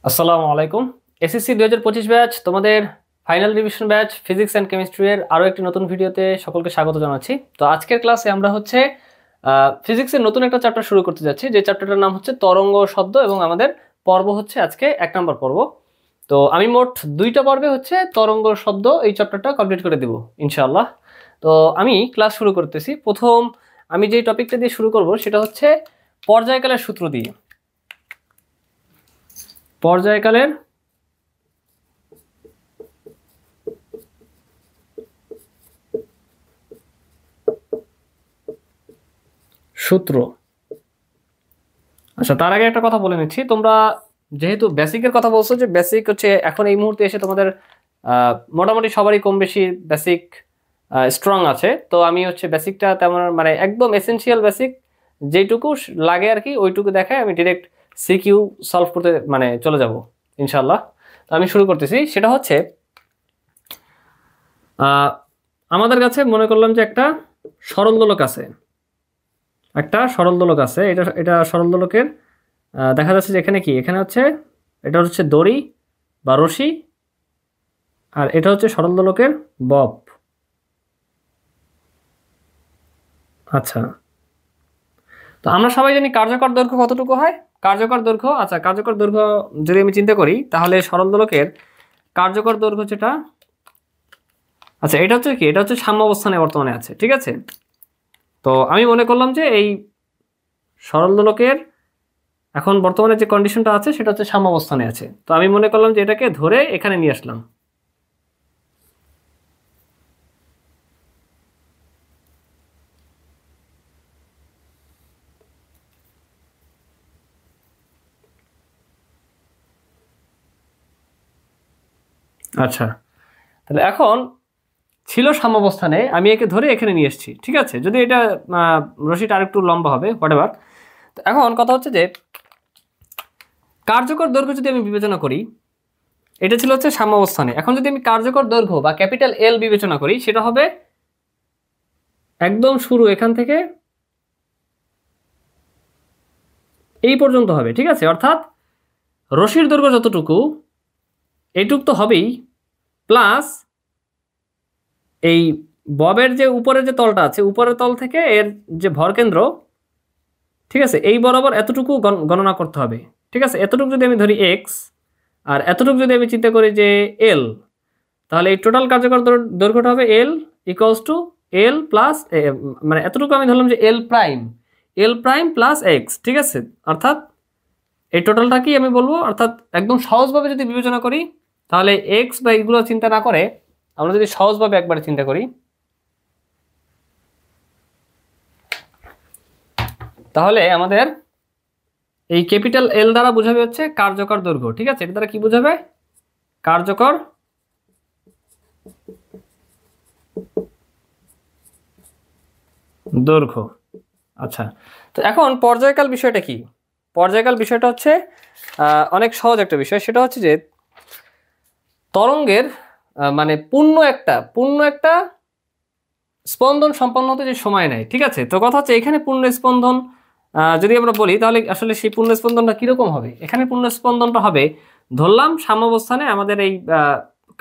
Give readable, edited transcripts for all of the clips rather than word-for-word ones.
আসসালামু আলাইকুম। SSC 2025 batch তোমাদের final revision batch physics and chemistry এর আরও একটি নতুন ভিডিওতে সকলকে স্বাগত জানাচ্ছি। তো আজকের ক্লাসে আমরা হচ্ছে ফিজিক্সের নতুন একটা চ্যাপ্টার শুরু করতে যাচ্ছি, যে চ্যাপ্টারটার নাম হচ্ছে তরঙ্গ শব্দ, এবং আমাদের পর্ব হচ্ছে আজকে 1 নম্বর পর্ব। তো আমি মোট 2টা পর্বে হচ্ছে তরঙ্গ শব্দ এই চ্যাপ্টারটা কমপ্লিট করে দেব ইনশাআল্লাহ। তো আমি ক্লাস শুরু করতেছি। প্রথম আমি যে টপিকটা দিয়ে শুরু করব সেটা হচ্ছে পর্যায়কালের সূত্র দিয়ে। পর্যায়কালের সূত্র। আচ্ছা, তার আগে একটা কথা বলে নিচ্ছি, তোমরা যেহেতু বেসিকের কথা বলছো, যে বেসিক হচ্ছে এখন এই মুহূর্তে এসে তোমাদের মোটামুটি সবারই কম বেশি বেসিক স্ট্রং আছে। তো আমি হচ্ছে বেসিকটা তেমন মানে একদম এসেনশিয়াল বেসিক যেটুকু লাগে আর কি, ওইটুকু দেখায় আমি ডিরেক্ট সিকিউ সলভ করতে মানে চলে যাব ইনশাল্লাহ। তো আমি শুরু করতেছি। সেটা হচ্ছে আমাদের কাছে মনে করলাম যে একটা সরল দোলক আছে, এটা এটা সরল দোলকের দেখা যাচ্ছে যে এখানে কি, এখানে হচ্ছে এটা হচ্ছে দড়ি বা রশি, আর এটা হচ্ছে সরল দোলকের বব। আচ্ছা, তো আমরা সবাই জানি কার্যকর দৈর্ঘ্য কতটুকু হয়। কার্যকর দৈর্ঘ্য, আচ্ছা কার্যকর দৈর্ঘ্য যদি আমি চিন্তা করি তাহলে সরল দোলকের কার্যকর দৈর্ঘ্য যেটা, আচ্ছা এটা হচ্ছে কি, এটা হচ্ছে সাম্যাবস্থানে বর্তমানে আছে, ঠিক আছে। তো আমি মনে করলাম যে এই সরল দোলকের এখন বর্তমানে যে কন্ডিশনটা আছে সেটা হচ্ছে সাম্যাবস্থানে আছে। তো আমি মনে করলাম যে এটাকে ধরে এখানে নিয়ে আসলাম। আচ্ছা, তাহলে এখন ছিল সাম্যাবস্থানে, আমি একে ধরে এখানে নিয়ে এসেছি, ঠিক আছে। যদি এটা রশিটা আরেকটু লম্বা হবে হোয়াটএভার। তো এখন কথা হচ্ছে যে কার্যকর দৈর্ঘ্য যদি আমি বিবেচনা করি, এটা ছিল হচ্ছে সাম্যাবস্থানে। এখন যদি আমি কার্যকর দৈর্ঘ্য বা ক্যাপিটাল এল বিবেচনা করি, সেটা হবে একদম শুরু এখান থেকে এই পর্যন্ত হবে, ঠিক আছে। অর্থাৎ রশির দৈর্ঘ্য যতটুকু এইটুক তো হবেই, প্লাস এই ববের যে উপরের যে তলটা আছে, উপরের তল থেকে এর যে ভরকেন্দ্র, ঠিক আছে, এই বরাবর এতটুকু গণনা করতে হবে, ঠিক আছে। এতটুকু যদি আমি ধরি এক্স, আর এতটুকু যদি আমি চিন্তা করি যে এল, তাহলে এই টোটাল কার্যকর দৈর্ঘ্যটা হবে এল ইকুয়ালস টু এল প্লাস, মানে এতটুকু আমি ধরলাম যে এল প্রাইম প্লাস এক্স, ঠিক আছে। অর্থাৎ এই টোটালটা কি আমি বলবো, অর্থাৎ একদম সহজভাবে যদি বিবেচনা করি তাহলে এক্স বা এগুলো চিন্তা না করে আমরা যদি সহজভাবে একবারে চিন্তা করি, তাহলে আমাদের এই ক্যাপিটাল এল দ্বারা বোঝাবে হচ্ছে কার্যকর দৈর্ঘ্য, ঠিক আছে। এটা দ্বারা কি বোঝাবে, কার্যকর দৈর্ঘ্য। আচ্ছা, তো এখন পর্যায়কাল বিষয়টা কি। পর্যায়কাল বিষয়টা হচ্ছে অনেক সহজ একটা বিষয়। সেটা হচ্ছে যে তরঙ্গের মানে পূর্ণ একটা স্পন্দন সম্পন্ন হতে যে সময় নেয়, ঠিক আছে। তো কথা হচ্ছে এখানে পূর্ণ স্পন্দন যদি আমরা বলি, তাহলে আসলে সেই পূর্ণ স্পন্দনটা কিরকম হবে। এখানে পূর্ণ স্পন্দনটা হবে, ধরলাম সাম্যাবস্থানে আমাদের এই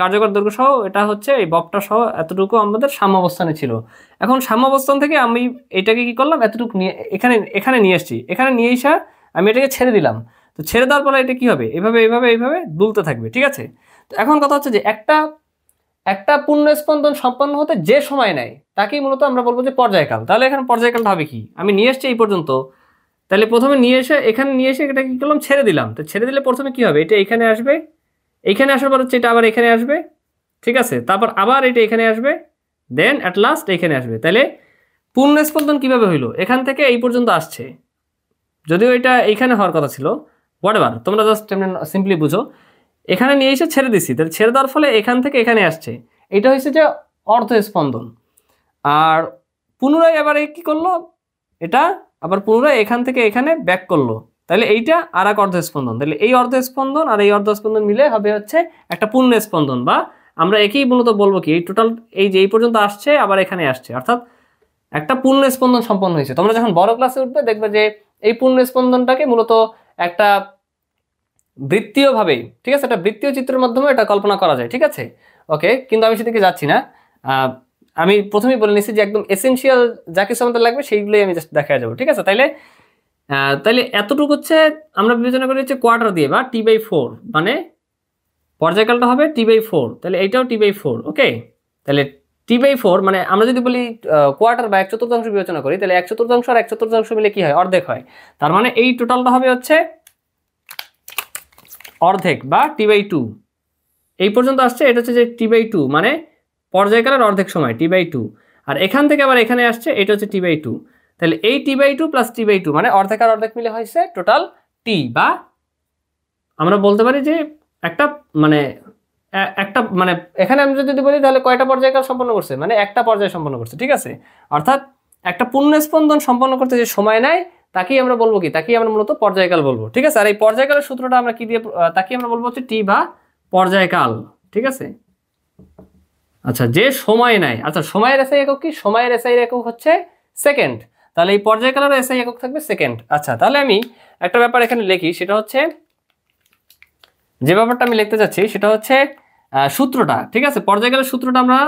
কার্যকর দৈর্ঘ্য সহ, এটা হচ্ছে এই ববটা সহ এতটুকু আমাদের সাম্যাবস্থানে ছিল। এখন সাম্যাবস্থান থেকে আমি এটাকে কি করলাম, এতটুকু নিয়ে এখানে নিয়ে এসেছি। এখানে নিয়ে এসে আমি এটাকে ছেড়ে দিলাম। তো ছেড়ে দেওয়ার পরে এটা কি হবে, এইভাবে দুলতে থাকবে, ঠিক আছে। তো এখন কথা হচ্ছে যে একটা পূর্ণ স্পন্দন সম্পন্ন হতে যে সময় নেয় তাকেই মূলত আমরা বলবো যে পর্যায়কাল। তাহলে এখানে পর্যায়কালটা হবে কি, আমি নিয়ে এসেছি এই পর্যন্ত, তাহলে প্রথমে এখানে নিয়ে এসে এটা কি করলাম, ছেড়ে দিলাম। তো ছেড়ে দিলে প্রথমে কি হবে, এটা এখানে আসবে, এইখানে আসার পর হচ্ছে এটা আবার এখানে আসবে, ঠিক আছে। তারপর আবার এটা এখানে আসবে, দেন অ্যাট লাস্ট এখানে আসবে। তাহলে পূর্ণ স্পন্দন কিভাবে হইলো, এখান থেকে এই পর্যন্ত আসছে, যদিও এটা এইখানে হওয়ার কথা ছিল, হোয়াটএভার, তোমরা জাস্ট সিম্পলি বুঝো। এখানে নিয়ে এসে ছেড়ে দিচ্ছি, তাহলে ছেড়ে দেওয়ার ফলে এখান থেকে এখানে আসছে, এটা হচ্ছে যে অর্ধ স্পন্দন। আর পুনরায় এবারে কি করলো, এটা আবার পুনরায় এখান থেকে এখানে ব্যাক করলো, তাহলে এইটা আর এক অর্ধ স্পন্দন। তাহলে এই অর্ধ স্পন্দন আর এই অর্ধ স্পন্দন মিলে হবে হচ্ছে একটা পূর্ণ স্পন্দন, বা আমরা একেই মূলত বলবো কি, এই টোটাল এই যে এই পর্যন্ত আসছে আবার এখানে আসছে, অর্থাৎ একটা পূর্ণ স্পন্দন সম্পন্ন হয়েছে। তোমরা যখন বড় ক্লাসে উঠবে দেখবে যে এই পূর্ণ স্পন্দনটাকে মূলত একটা বৃত্তীয় ভাবে, ঠিক আছে, এটা বৃত্তীয় চিত্রের মাধ্যমে এটা কল্পনা করা যায়, ঠিক আছে। ওকে, কিন্তু আমি সেদিকে যাচ্ছি না। আমি প্রথমেই বলে নিচ্ছি যে একদম এসেনশিয়াল যা কিছু আমাদের লাগবে সেইগুলোই আমি জাস্ট দেখা যাবো, ঠিক আছে। তাইলে এতটুকু হচ্ছে আমরা বিবেচনা করি হচ্ছে কোয়ার্টার দিয়ে বা T/4, মানে পর্যায়কালটা হবে T/4, তাহলে এইটাও T/4। ওকে, তাহলে T/4 মানে আমরা যদি বলি কোয়ার্টার বা 1/4 বিবেচনা করি, তাহলে 1/4 আর 1/4 মিলে কি হয়, অর্ধেক হয়। তার মানে এই টোটালটা হবে হচ্ছে অর্ধেক বা T/2। এই পর্যন্ত আসছে, এটা হচ্ছে যে T/2 মানে পর্যায়কালের অর্ধেক সময় T/2। আর এখান থেকে আবার এখানে আসছে, এটা হচ্ছে T/2। তাহলে এই T/2 প্লাস T/2 মানে অর্ধেক আর অর্ধেক মিলে হয়েছে টোটাল T, বা আমরা বলতে পারি যে একটা মানে এখানে আমি যদি বলি তাহলে কয়টা পর্যায়কাল সম্পন্ন করছে, মানে একটা পর্যায় সম্পন্ন করছে, ঠিক আছে। অর্থাৎ একটা পূর্ণ স্পন্দন সম্পন্ন করতে যে সময় নেয় তাকেই আমরা বলবো কি, তাকেই আমরা মূলত পর্যায়কাল বলবো, ঠিক আছে। আর এই পর্যায়কালের সূত্রটা আমরা কি দিয়ে, তাকেই আমরা বলবো হচ্ছে টি বা পর্যায়কাল, ঠিক আছে। আচ্ছা, যে সময় নেয়, আচ্ছা সময়ের এসআই একক কি, সময়ের এসআই একক হচ্ছে সেকেন্ড, তাহলে এই পর্যায়কালের এসআই একক থাকবে সেকেন্ড। আচ্ছা, তাহলে আমি একটা ব্যাপার এখানে লিখি, সেটা হচ্ছে যে ব্যাপারটা আমি লিখতে চাচ্ছি সেটা হচ্ছে সূত্রটা, ঠিক আছে। পর্যায়কালের সূত্রটা আমরা,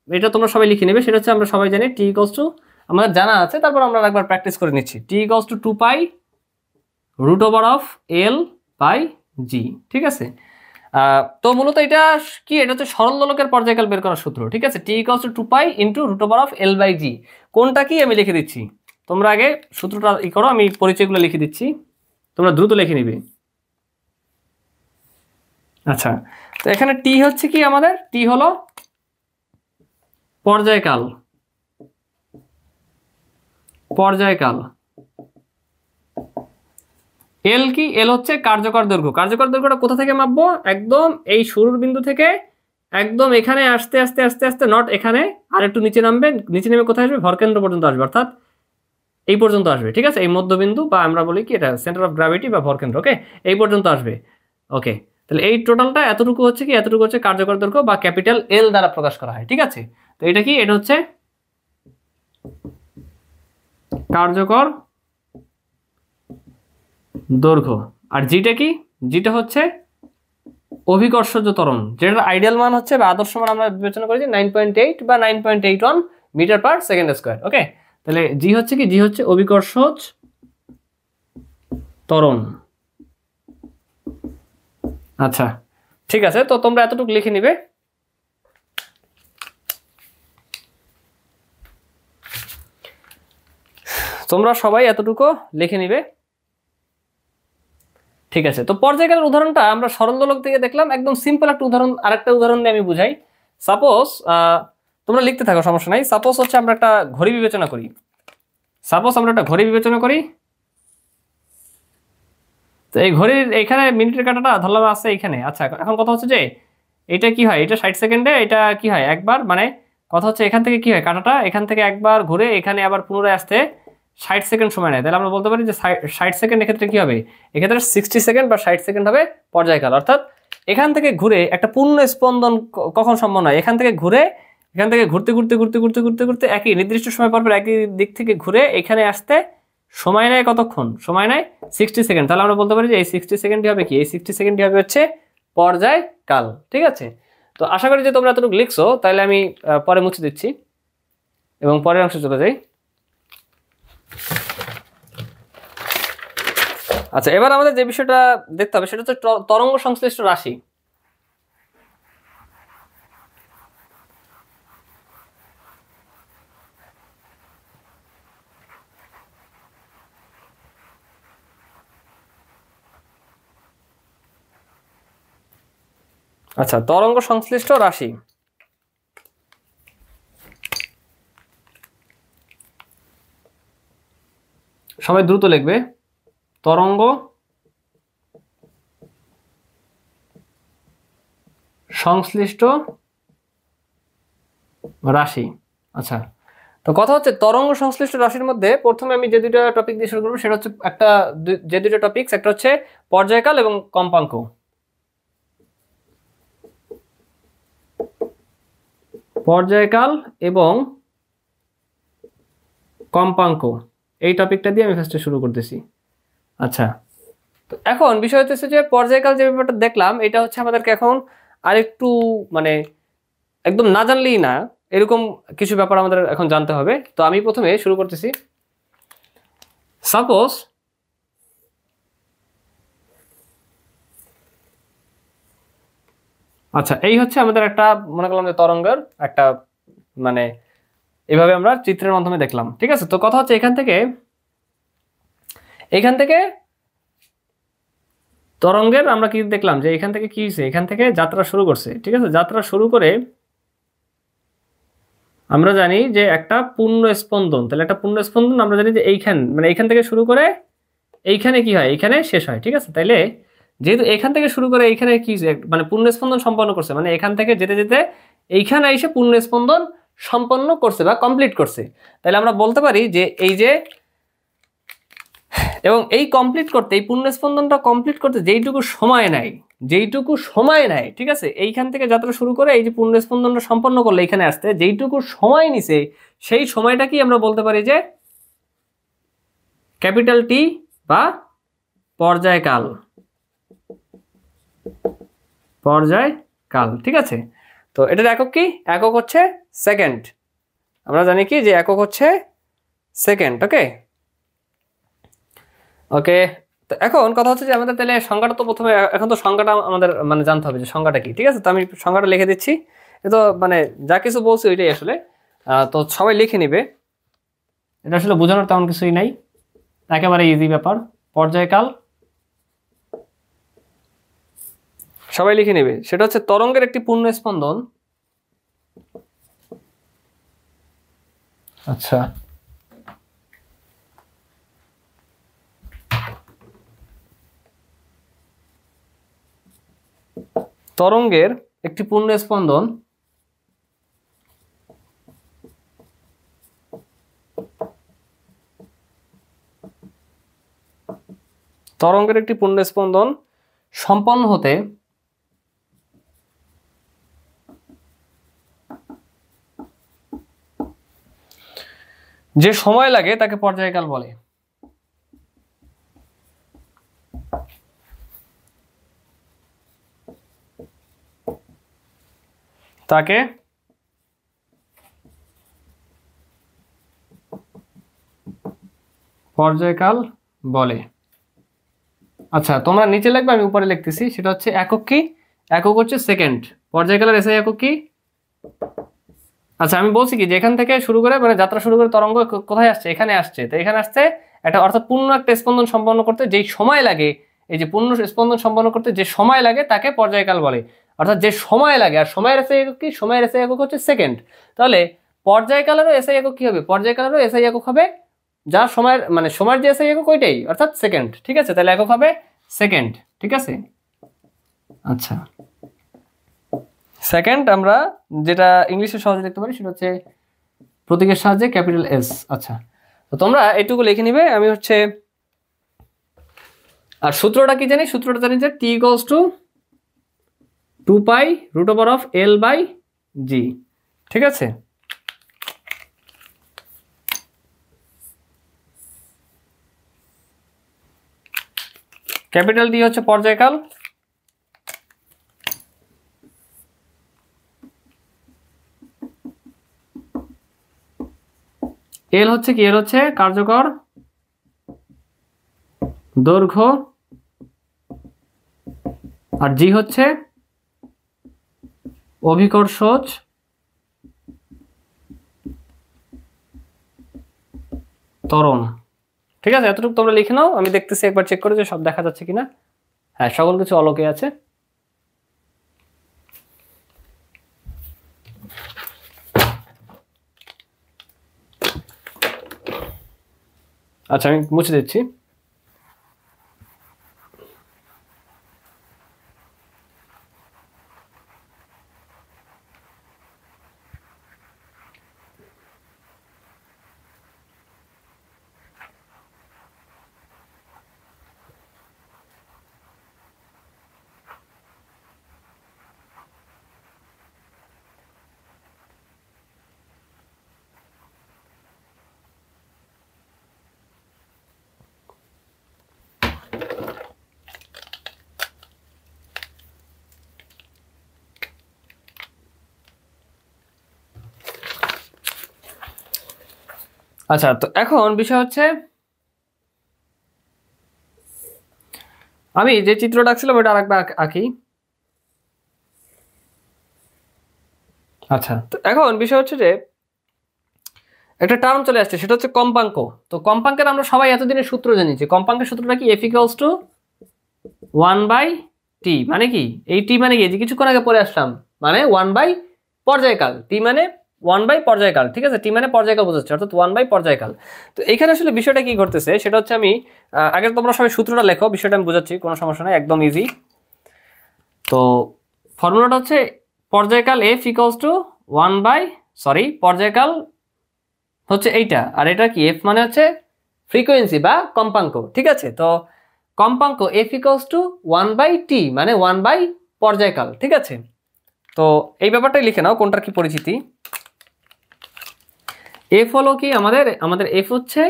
এটা তোমরা সবাই লিখে নেবে, সেটা হচ্ছে আমরা সবাই জানি টি ইকুয়ালস টু, আমাদের জানা আছে, তারপর আমরা একবার প্র্যাকটিস করে নিচ্ছি। টি ইকুয়ালস টু 2π√L/G, ঠিক আছে। তো মূলত এটা কি, এটা হচ্ছে সরল দোলকের পর্যায়কাল বের করার সূত্র, ঠিক আছে। টি ইকুয়ালস টু 2π × √L/G, কোনটা কি আমি লিখে দিচ্ছি, তোমরা আগে সূত্রটা ই করো, আমি পরিচয়গুলো লিখে দিচ্ছি, তোমরা দ্রুত লিখে নিবে। আচ্ছা, তো এখানে টি হচ্ছে কি, আমাদের টি হলো পর্যায়কাল, এল কি, এল হচ্ছে কার্যকর দৈর্ঘ্য। কার্যকর দৈর্ঘ্যটা কোথা থেকে মাপবো, একদম এই শুরুর বিন্দু থেকে একদম এখানে আস্তে আস্তে আস্তে আস্তে, নট এখানে, আর একটু নিচে নামবে, নিচে নেমে কোথায় আসবে, ভরকেন্দ্র পর্যন্ত আসবে, অর্থাৎ এই পর্যন্ত আসবে, ঠিক আছে। এই মধ্যবিন্দু বা আমরা বলি কি এটা সেন্টার অফ গ্র্যাভিটি বা ভরকেন্দ্র, ওকে, এই পর্যন্ত আসবে। ওকে, তাহলে এই টোটালটা এতটুকু হচ্ছে কি, এতটুকু হচ্ছে কার্যকর দৈর্ঘ্য বা ক্যাপিটাল এল দ্বারা প্রকাশ করা হয়, ঠিক আছে। তো এটা কি, এটা হচ্ছে কার্যকর দৈর্ঘ্য। আর জিটা কি, জিটা হচ্ছে অভিকর্ষজ ত্বরণ, যেটার আইডিয়াল মান হচ্ছে বা আদর্শ মান আমরা বিবেচনা করি যে 9.8 বা 9.81 মিটার পার সেকেন্ড স্কয়ার। ওকে, তাহলে জি হচ্ছে কি, জি হচ্ছে অভিকর্ষজ ত্বরণ। আচ্ছা, ঠিক আছে, তো তোমরা এতটুকু লিখে নিবে। তোমরা সবাই এতটুকু লিখে নিবে, ঠিক আছে। তো পর্যায়কালের উদাহরণটা আমরা সরল দোলক থেকে দেখলাম, একদম সিম্পল একটা উদাহরণ, আরেকটা উদাহরণ দিয়ে আমি বুঝাই। সাপোজ তোমরা লিখতে থাকো, সমস্যা নাই। সাপোজ হচ্ছে আমরা একটা ঘড়ি বিবেচনা করি, তো এই ঘড়ির এখানে মিনিটের কাঁটাটা ধরলাম আছে এইখানে। আচ্ছা, এখন কথা হচ্ছে যে এটা কি হয়, এটা 60 সেকেন্ডে, এটা কি হয় একবার, মানে কথা হচ্ছে এখান থেকে কি হয়, কাঁটাটা এখান থেকে একবার ঘুরে এখানে আবার পুনরায় আসতে 60 সেকেন্ড সময় নেয়। তাহলে আমরা বলতে পারি যে 60 সেকেন্ড এক্ষেত্রে কি হবে, এক্ষেত্রে 60 সেকেন্ড বা 60 সেকেন্ড হবে পর্যায়কাল। অর্থাৎ এখান থেকে ঘুরে একটা পূর্ণ স্পন্দন কখন সম্ভব নয়, এখান থেকে ঘুরতে ঘুরতে ঘুরতে ঘুরতে ঘুরতে ঘুরতে একই নির্দিষ্ট সময় পর একই দিক থেকে ঘুরে এখানে আসতে সময় নেয় কতক্ষণ, সময় নেয় 60 সেকেন্ড। তাহলে আমরা বলতে পারি যে এই 60 সেকেন্ডই হবে কি, এই 60 সেকেন্ডই হবে হচ্ছে পর্যায়কাল, ঠিক আছে। তো আশা করি যে তোমরা এতটুকু লিখছো, তাহলে আমি পরে মুছে দিচ্ছি এবং পরের অংশে চলে যাই। আচ্ছা, এবার আমাদের যে বিষয়টা দেখতে হবে সেটা হচ্ছে তরঙ্গ সংশ্লিষ্ট রাশি। আচ্ছা, তরঙ্গ সংশ্লিষ্ট রাশি, সবাই দ্রুত লিখবে, তরঙ্গ সংশ্লিষ্ট রাশি। আচ্ছা, তো কথা হচ্ছে তরঙ্গ সংশ্লিষ্ট রাশির মধ্যে প্রথমে আমি যে দুইটা টপিক দিয়ে শুরু করবো সেটা হচ্ছে যে দুইটা টপিকস, একটা হচ্ছে পর্যায়কাল এবং কম্পাঙ্ক। পর্যায়কাল এবং কম্পাঙ্ক, এই টপিকটা দিয়ে আমি ফার্স্টে শুরু করতেছি। আচ্ছা, তো এখন বিষয় হচ্ছে যে পর্যায়কাল যে ব্যাপারটা দেখলাম, এটা হচ্ছে আমাদেরকে এখন আরেকটু মানে একদম না জানলেই না, এরকম কিছু ব্যাপার আমাদের এখন জানতে হবে। তো আমি প্রথমে শুরু করতেছি। সাপোজ আচ্ছা, এই হচ্ছে আমাদের একটা মনে করলাম যে তরঙ্গের একটা মানে এইভাবে আমরা চিত্রের মাধ্যমে দেখলাম, ঠিক আছে। তো কথা হচ্ছে এখান থেকে তরঙ্গের আমরা কি দেখলাম যে এখান থেকে কি হয়েছে, এখান থেকে যাত্রা শুরু করছে, ঠিক আছে। যাত্রা শুরু করে আমরা জানি যে একটা পূর্ণ স্পন্দন, তাহলে একটা পূর্ণ স্পন্দন আমরা জানি যে এইখান থেকে শুরু করে এইখানে কি হয়, এইখানে শেষ হয়, ঠিক আছে। তাইলে যেহেতু এখান থেকে শুরু করে এইখানে কি মানে পূর্ণ স্পন্দন সম্পন্ন করছে, মানে এখান থেকে যেতে যেতে এইখানে এসে পূর্ণ স্পন্দন সম্পন্ন করছে বা কমপ্লিট করছে, তাহলে আমরা বলতে পারি যে এই যে, এবং এই কমপ্লিট করতে, এই পূর্ণ স্পন্দনটা কমপ্লিট করতে যেইটুকু সময় নেয়, ঠিক আছে, এইখান থেকে যাত্রা শুরু করে এই যে পূর্ণ স্পন্দনটা সম্পন্ন করলে এখানে আসতে যেইটুকু সময় নিছে, সেই সময়টা কি আমরা বলতে পারি যে ক্যাপিটাল টি বা পর্যায়কাল, ঠিক আছে। তো এটার একক কি, একক হচ্ছে সেকেন্ড। আমরা জানি কি যে একক হচ্ছে সেকেন্ড। ওকে ওকে তো এখন কথা হচ্ছে যে আমাদের তাহলে সংজ্ঞাটা তো প্রথমে, এখন তো সংজ্ঞাটা আমাদের মানে জানতে হবে যে সংজ্ঞাটা কি, ঠিক আছে। তো আমি সংজ্ঞাটা লিখে দিচ্ছি। এ তো মানে যা কিছু বলছি ওইটাই আসলে, তো সবাই লিখে নিবে, এটা আসলে বোঝানোর তেমন কিছুই নাই, একেবারে ইজি ব্যাপার। পর্যায়কাল সবাই লিখে নেবে, সেটা হচ্ছে তরঙ্গের একটি পূর্ণ স্পন্দন। আচ্ছা, তরঙ্গের একটি পূর্ণ স্পন্দন সম্পন্ন হতে যে সময় লাগে তাকে পর্যায়কাল বলে। তাকে পর্যায়কাল বলে। আচ্ছা, তোমরা নিচে লিখবে, আমি উপরে লিখতেছি। সেটা হচ্ছে একক কি, একক হচ্ছে সেকেন্ড। পর্যায়কালের এসআই একক কি? আচ্ছা, আমি বলছি কি যে এখান থেকে শুরু করে মানে যাত্রা শুরু করে তরঙ্গ কোথায় আসছে, এখানে আসছে। তো এখানে আসছে একটা, অর্থাৎ পূর্ণ একটা স্পন্দন সম্পন্ন করতে যেই সময় লাগে, এই যে পূর্ণ স্পন্দন সম্পন্ন করতে যে সময় লাগে তাকে পর্যায়কাল বলে। অর্থাৎ যে সময় লাগে, আর সময়ের এসআই একক কি, সময়ের এসআই একক হচ্ছে সেকেন্ড। তাহলে পর্যায়কালেরও এসআই একক কি হবে, পর্যায়কালেরও এসআই একক হবে যা সময়ের মানে সময়ের যে এসআই একক ওইটাই, অর্থাৎ সেকেন্ড, ঠিক আছে। তাহলে একক হবে সেকেন্ড, ঠিক আছে। আচ্ছা, সেকেন্ড আমরা যেটা ইংলিশে সহজে দেখতে পারি সেটা হচ্ছে প্রতীকের সাহায্যে ক্যাপিটাল এস। আচ্ছা, তো তোমরা এইটুকু লিখে নিবে। আমি হচ্ছে আর সূত্রটা কি জানি, সূত্রটা জানি যে টি ইকুয়ালস টু 2π√L/G, ঠিক আছে। ক্যাপিটাল টি হচ্ছে পর্যায়কাল, এল হচ্ছে কি, এল হচ্ছে কার্যকর দৈর্ঘ্য, আর জি হচ্ছে অভিকর্ষজ ত্বরণ, ঠিক আছে। এতটুকু তোমরা লিখে নাও, আমি দেখতেছি একবার চেক করে যে সব দেখা যাচ্ছে কিনা। হ্যাঁ, সকল কিছু অলোকে আছে। আচ্ছা, আমি মুছে দিচ্ছি। আচ্ছা, তো এখন বিষয় হচ্ছে আমি যে চিত্রটা আঁকছিলাম ওটা আরেকবার আঁকি। আচ্ছা, তো এখন বিষয় হচ্ছে যে একটা টার্ম চলে আসছে, সেটা হচ্ছে কম্পাঙ্ক। তো কম্পাঙ্কের আমরা সবাই এতদিনের সূত্র জানি যে কম্পাঙ্কের সূত্রটা কি, এফ ইকুয়ালস টু 1/t। মানে কি এই টি মানে কি, যে কিছুক্ষণ আগে পড়ে আসলাম, মানে 1/, পর্যায়কাল। টি মানে 1/, পর্যায়কাল, ঠিক আছে, টি মানে পর্যায়কাল বোঝাচ্ছে, অর্থাৎ 1/, পর্যায়কাল। তো এখানে আসলে বিষয়টা কি ঘটতেছে সেটা হচ্ছে, আমি আগে তোমরা সবাই সূত্রটা লেখো, বিষয়টা আমি বোঝাচ্ছি, কোনো সমস্যা নেই, একদম ইজি। তো ফর্মুলাটা হচ্ছে পর্যায়কাল এফ ইকুয়ালস টু 1/, পর্যায়কাল হচ্ছে এইটা, আর এটা কি, এফ মানে হচ্ছে ফ্রিকোয়েন্সি বা কম্পাঙ্ক, ঠিক আছে। তো কম্পাঙ্ক এফ ইকুয়ালস টু 1/t, মানে 1/, পর্যায়কাল, ঠিক আছে। তো এই ব্যাপারটাই লিখে নাও কোনটার কি পরিচিতি। এফ হলো কি, আমাদের এফ হচ্ছে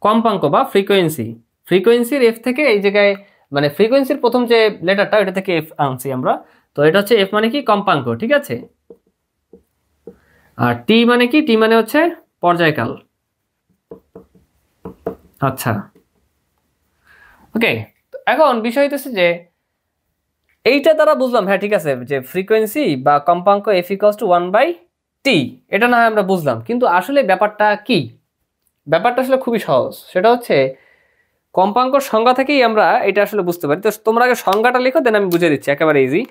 কম্পাঙ্ক বা ফ্রিকোয়েন্সি। ফ্রিকোয়েন্সির এফ থেকে এই জায়গায়, মানে ফ্রিকোয়েন্সির প্রথম যে লেটারটা এটা থেকে এফ আনছি আমরা। তো এটা হচ্ছে এফ মানে কি, কম্পাঙ্ক, ঠিক আছে। আর টি মানে কি, টি মানে হচ্ছে পর্যায়কাল। আচ্ছা, ওকে। এখন বিষয় হইতেছে যে এইটা দ্বারা বুঝলাম, হ্যাঁ ঠিক আছে, যে ফ্রিকোয়েন্সি বা কম্পাঙ্ক এফ ইকুয়ালস টু 1/t, এটা না হয় আমরা বুঝলাম, কিন্তু আসলে ব্যাপারটা কি, ব্যাপারটা আসলে খুবই সহজ। সেটা হচ্ছে কম্পাঙ্কর সংজ্ঞা থেকেই আমরা এটা আসলে বুঝতে পারি। তো তোমরা আগে সংজ্ঞাটা লিখো, দেন আমি বুঝিয়ে দিচ্ছি, একেবারে ইজি।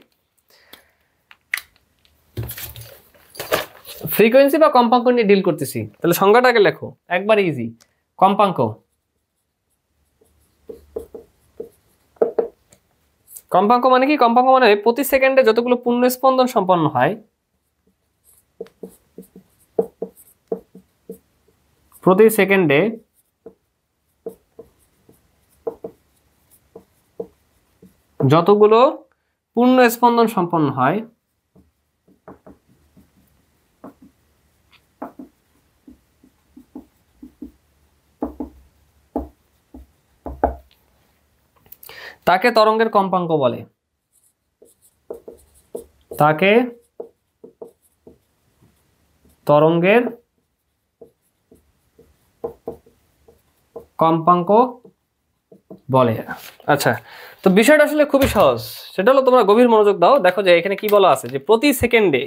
ফ্রিকোয়েন্সি বা কম্পাঙ্ক নিয়ে ডিল করতেছি, তাহলে সংজ্ঞাটা আগে লেখো, একবারে ইজি। কম্পাঙ্ক, কম্পাঙ্ক মানে কি, কম্পাঙ্ক মানে প্রতি সেকেন্ডে যতগুলো পূর্ণ স্পন্দন সম্পন্ন হয়, প্রতি সেকেন্ডে যতগুলো পূর্ণ স্পন্দন সম্পন্ন হয় তাকে তরঙ্গের কম্পাঙ্ক বলে, তাকে তরঙ্গের কম্পাঙ্ক বলে। আচ্ছা, তো বিষয়টা আসলে খুবই সহজ, সেটা হলো তোমরা গভীর মনোযোগ দাও, দেখো যে এখানে কি বলা আছে, যে প্রতি সেকেন্ডে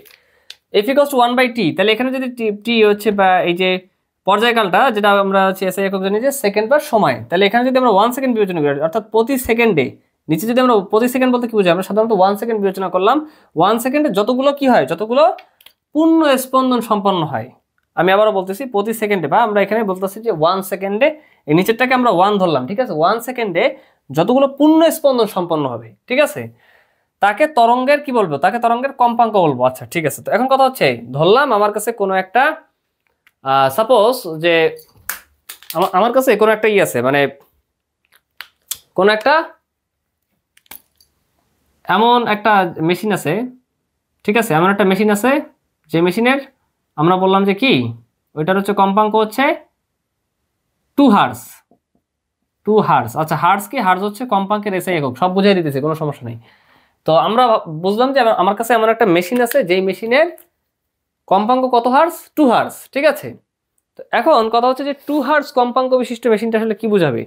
এফ ইকুয়ালস টু 1/t, তাহলে এখানে যদি টি হচ্ছে বা এই যে পর্যায়কালটা, যেটা আমরা হচ্ছে এসআই একক জানি যে সেকেন্ড বা সময়, তাহলে এখানে যদি আমরা 1 সেকেন্ড বিবেচনা করি, অর্থাৎ প্রতি সেকেন্ডে, নিচে যদি আমরা প্রতি সেকেন্ড বলতে কি বুঝি, আমরা সাধারণত 1 সেকেন্ড বিবেচনা করলাম। 1 সেকেন্ডে যতগুলো কি হয়, যতগুলো পূর্ণ স্পন্দন সম্পন্ন হয়। আমি আবারও বলতেছি, প্রতি সেকেন্ডে, বা আমরা এখানে বলতেছি যে 1 সেকেন্ডে, এই নিচেরটাকে আমরা 1 ধরলাম, ঠিক আছে। 1 সেকেন্ডে যতগুলো পূর্ণ স্পন্দন সম্পন্ন হবে, ঠিক আছে, তাকে তরঙ্গের কি বলবো, তাকে তরঙ্গের কম্পাঙ্ক বলবো। আচ্ছা ঠিক আছে, তো এখন কথা হচ্ছে, ধরলাম আমার কাছে কোনো একটা সাপোজ যে আমার কাছে কোনো একটা আছে, মানে কোনো একটা এমন একটা মেশিন আছে, ঠিক আছে, এমন একটা মেশিন আছে, যে মেশিনের আমরা বললাম যে কি, ওইটার হচ্ছে কম্পাঙ্ক হচ্ছে 2 হার্জ, 2 হার্জ। আচ্ছা, হার্জ কি, হার্জ হচ্ছে কম্পাঙ্কের এসআই একক, সব বুঝিয়ে দিতেছে, কোনো সমস্যা নেই। তো আমরা বুঝলাম যে আমার কাছে এমন একটা মেশিন আছে, যেই মেশিনের কম্পাঙ্ক কত হার্জ, 2 হার্জ, ঠিক আছে। তো এখন কথা হচ্ছে যে 2 হার্জ কম্পাঙ্ক বিশিষ্ট মেশিনটা আসলে কি বুঝাবে,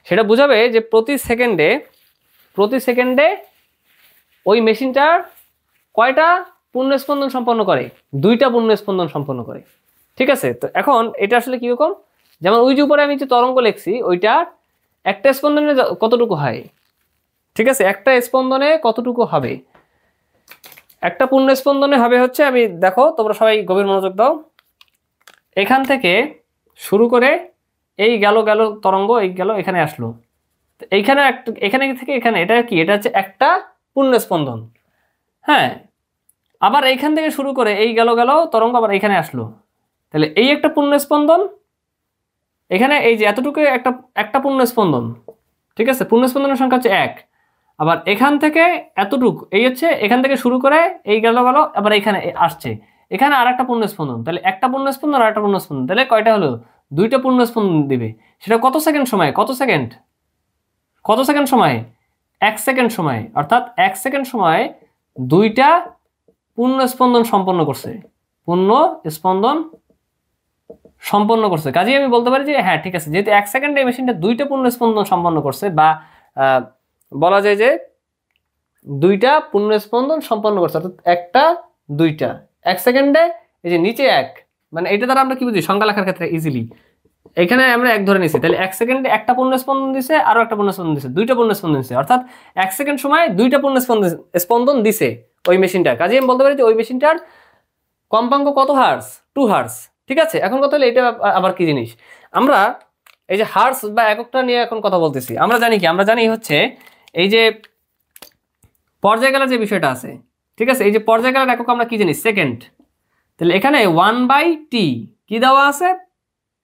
সেটা বুঝাবে যে প্রতি সেকেন্ডে ওই মেশিনটার কয়টা পূর্ণ স্পন্দন সম্পন্ন করে, 2টা পূর্ণ স্পন্দন সম্পন্ন করে, ঠিক আছে। তো এখন এটা আসলে কিরকম, যেমন ওই যে উপরে আমি যে তরঙ্গ লিখছি, ওইটার একটা স্পন্দনে কতটুকু হয়, ঠিক আছে, একটা স্পন্দনে কতটুকু হবে, একটা পূর্ণ স্পন্দনে হবে হচ্ছে, আমি দেখো তোমরা সবাই গভীর মনোযোগ দাও, এখান থেকে শুরু করে এই গেল তরঙ্গ, এই গেল এখানে আসলো, এইখানে এখানে থেকে এখানে, এটা কি, এটা হচ্ছে একটা পূর্ণ স্পন্দন, হ্যাঁ। আবার এইখান থেকে শুরু করে এই গেল তরঙ্গ আবার এখানে আসলো, তাহলে এই একটা পূর্ণ স্পন্দন, এখানে এই যে এতটুকু একটা পূর্ণ স্পন্দন, ঠিক আছে, পূর্ণ স্পন্দনের সংখ্যা হচ্ছে 1। আবার এখান থেকে এতটুকু, এই হচ্ছে এখান থেকে শুরু করে এই গেল আবার এখানে আসছে, এখানে আর একটা পূর্ণ স্পন্দন, তাহলে একটা পূর্ণ স্পন্দন আর একটা পূর্ণ স্পন্দন, তাহলে কয়টা হলো, 2টা পূর্ণ স্পন্দন দিবে। সেটা কত সেকেন্ড সময়, কত সেকেন্ড সময়, 1 সেকেন্ড সময়, অর্থাৎ 1 সেকেন্ড সময় 2টা পূর্ণ স্পন্দন সম্পন্ন করছে, পূর্ণ স্পন্দন সম্পন্ন করছে। কাজেই আমি বলতে পারি যে হ্যাঁ ঠিক আছে, যেহেতু 1 সেকেন্ডে এই মেশিনটা 2টা পূর্ণ স্পন্দন সম্পন্ন করছে, বা বলা যায় যে 2টা পূর্ণ স্পন্দন সম্পন্ন করছে, অর্থাৎ একটা 2টা 1 সেকেন্ডে। এই যে নিচে 1, মানে এটা দ্বারা আমরা কি বুঝি সংখ্যা লেখার ক্ষেত্রে ইজিলি, এখানে আমরা 1 ধরে নিছি, তাহলে 1 সেকেন্ডে একটা পূর্ণ স্পন্দন দিছে, আরো একটা পূর্ণ স্পন্দন দিছে, 2টা পূর্ণ স্পন্দন দিছে, অর্থাৎ 1 সেকেন্ড সময় 2টা পূর্ণ স্পন্দন দিছে ওই মেশিনটা। কাজেই আমি বলতে পারি যে ওই মেশিনটার কম্পাঙ্ক কত হার্স? 2 হার্স। ঠিক আছে, এখন কথা হলো এটা আবার কি জিনিস, আমরা এই যে হার্স বা এককটা নিয়ে এখন কথা বলতেছি। আমরা জানি কি, আমরা জানি হচ্ছে এই যে পর্যায়কালের যে বিষয়টা আছে, ঠিক আছে, এই যে পর্যায়কালের একক আমরা কি জানি? সেকেন্ড। তাহলে এখানে 1/t কি দেওয়া আছে?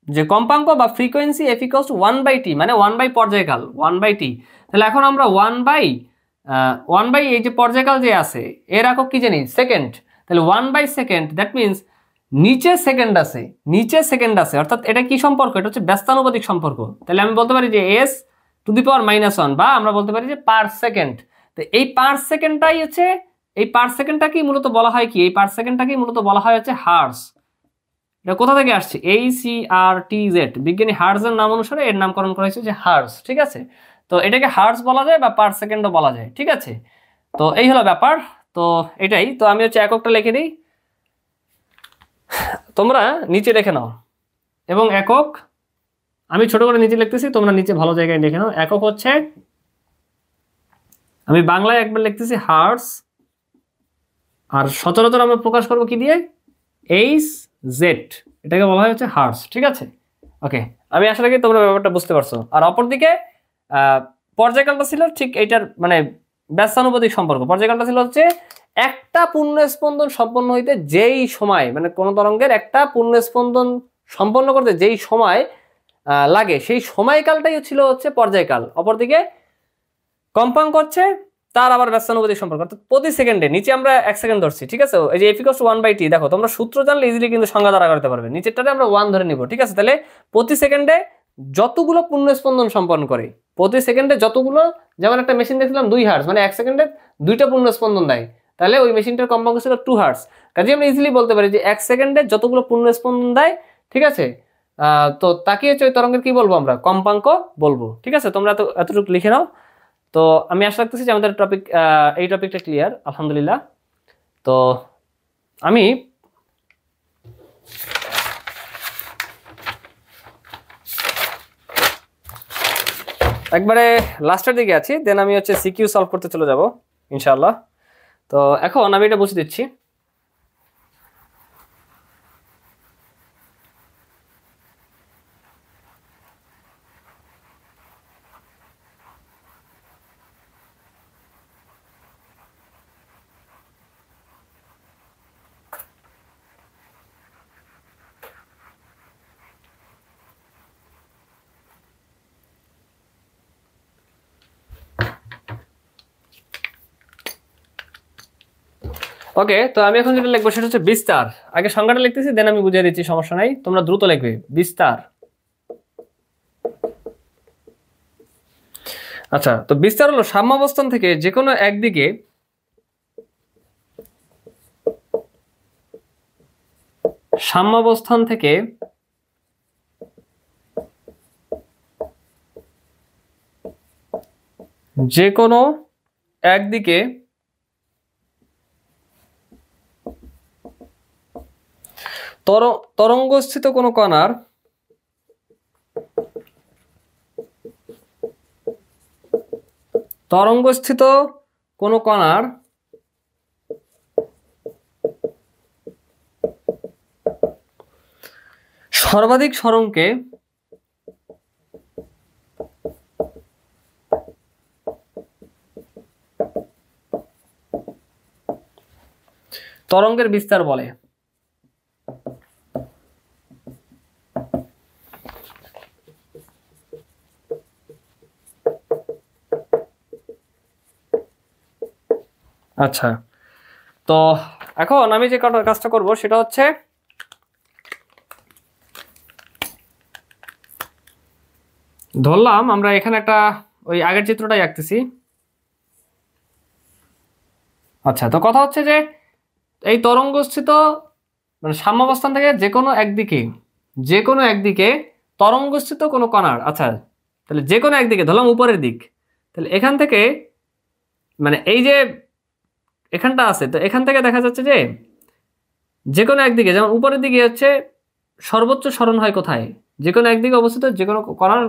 যে কম্পাঙ্ক বা ফ্রিকোয়েন্সি f = 1/t, মানে 1/, পর্যায়কাল 1/t। তাহলে এখন আমরা 1/, এই যে পর্যায়কাল যে আছে এর একক কি জানি? সেকেন্ড। তাহলে 1/সেকেন্ড, দ্যাট মিনস নিচে সেকেন্ড আছে, নিচে সেকেন্ড আছে, অর্থাৎ এটা কি সম্পর্ক? এটা হচ্ছে ব্যস্তানুপাতিক সম্পর্ক। তাহলে আমি বলতে পারি যে s⁻⁻1, বা আমরা বলতে পারি যে পার সেকেন্ড। তো এই পার সেকেন্ডটাই হচ্ছে, এই পার সেকেন্ডটাকে মূলত বলা হয় কি? এই পার সেকেন্ডটাকে মূলত বলা হয় হচ্ছে হার্স। এটা কোথা থেকে আসছে? HRTZ, বিজ্ঞানী হার্জের নাম অনুসারে এর নামকরণ করা হয়েছে যে হার্স। ঠিক আছে, তো এটাকে হার্স বলা যায় বা পার সেকেন্ডও বলা যায়। ঠিক আছে, তো এই হলো ব্যাপার। তো এটাই তো, আমি হচ্ছে এককটা লিখে দিই, তোমরা নিচে লিখে নাও। এবং একক আমি ছোট করে নিচে লিখতেছি, তোমরা নিচে ভালো জায়গায় লিখে নাও। একক হচ্ছে, আমি বাংলায় একবার লিখতেছি হার্স, আর সচরাচর আমরা প্রকাশ করবো কি দিয়ে? HZ, এটাকে বলা হয় হচ্ছে হার্স। ঠিক আছে, ওকে, আমি আশা রাখি তোমরা ব্যাপারটা বুঝতে পারছো। আর অপরদিকে পর্যায়কালটা ছিল ঠিক এইটার মানে ব্যস্তানুপাতিক সম্পর্ক। পর্যায়কালটা ছিল হচ্ছে একটা পূর্ণ স্পন্দন সম্পন্ন হইতে যেই সময়, মানে কোন তরঙ্গের একটা পূর্ণ স্পন্দন সম্পন্ন করতে যেই সময় লাগে, সেই সময়কালটাই ছিল হচ্ছে পর্যায়কাল। অপরদিকে কম্পাঙ্ক হচ্ছে তার আবার ব্যস্তানুপাতিক সম্পর্ক, অর্থাৎ প্রতি সেকেন্ডে। নিচে আমরা 1 সেকেন্ড ধরছি, ঠিক আছে, এই যে f = 1/t, দেখো তোমরা সূত্র জানলে ইজিলি কিন্তু সংজ্ঞা দ্বারা করতে পারবে। নিচেরটাতে আমরা 1 ধরে নিব। ঠিক আছে, তাহলে প্রতি সেকেন্ডে যতগুলো পূর্ণ স্পন্দন সম্পন্ন করে, প্রতি সেকেন্ডে যতগুলো, যেমন একটা মেশিন দেখছিলাম 2 হার্স, মানে 1 সেকেন্ডে 2টা পূর্ণ স্পন্দন দেয়, তাহলে ওই মেশিনটার কম্পাঙ্ক ছিল 2 হার্স। কাজে আমরা ইজিলি বলতে পারি যে 1 সেকেন্ডে যতগুলো পূর্ণ স্পন্দন দেয়, ঠিক আছে, তো তাকে হচ্ছে ওই তরঙ্গের কি বলবো? আমরা কম্পাঙ্ক বলবো। ঠিক আছে, তোমরা এতটুকু লিখে নাও। তো আমি আশা রাখতেছি যে আমাদের টপিক, এই টপিকটা ক্লিয়ার, আলহামদুলিল্লাহ। তো আমি একবারে লাস্টের দিকে আছি, দেন আমি হচ্ছে সিকিউ সলভ করতে চলে যাব ইনশাআল্লাহ। তো এখন আমি এটা বুঝে দিচ্ছি। ওকে, তো আমি এখন যেটা লিখবো সেটা হচ্ছে বিস্তার। আগে সংজ্ঞাটা লিখতেছি, দেন আমি বুঝিয়ে দিচ্ছি, সমস্যা নাই, তোমরা দ্রুত লিখবে। বিস্তার। আচ্ছা, তো বিস্তার হলো সাম্যাবস্থান থেকে যে কোনো একদিকে সাম্যাবস্থান থেকে যে কোনো একদিকে তরঙ্গস্থিত কোনো কণার সর্বাধিক সরণকে তরঙ্গের বিস্তার বলে। আচ্ছা, তো এখন আমি যে কাজটা করব সেটা হচ্ছে, ধরলাম আমরা এখানে একটা ওই আগের চিত্রটাই আঁকতেছি। আচ্ছা, তো কথা হচ্ছে যে এই তরঙ্গস্থিত মানে সাম্যাবস্থান থেকে যে কোনো একদিকে যে কোনো একদিকে তরঙ্গস্থিত কোনো কণার, আচ্ছা তাহলে যে কোনো একদিকে ধরলাম উপরের দিক, তাহলে এখান থেকে মানে এই যে এখানটা আছে, তো এখান থেকে দেখা যাচ্ছে যে যে কোনো একদিকে, যেমন উপরের দিকে হচ্ছে সর্বোচ্চ সরণ হয় কোথায়, যে কোনো একদিকে অবস্থিত যে কোনো কণার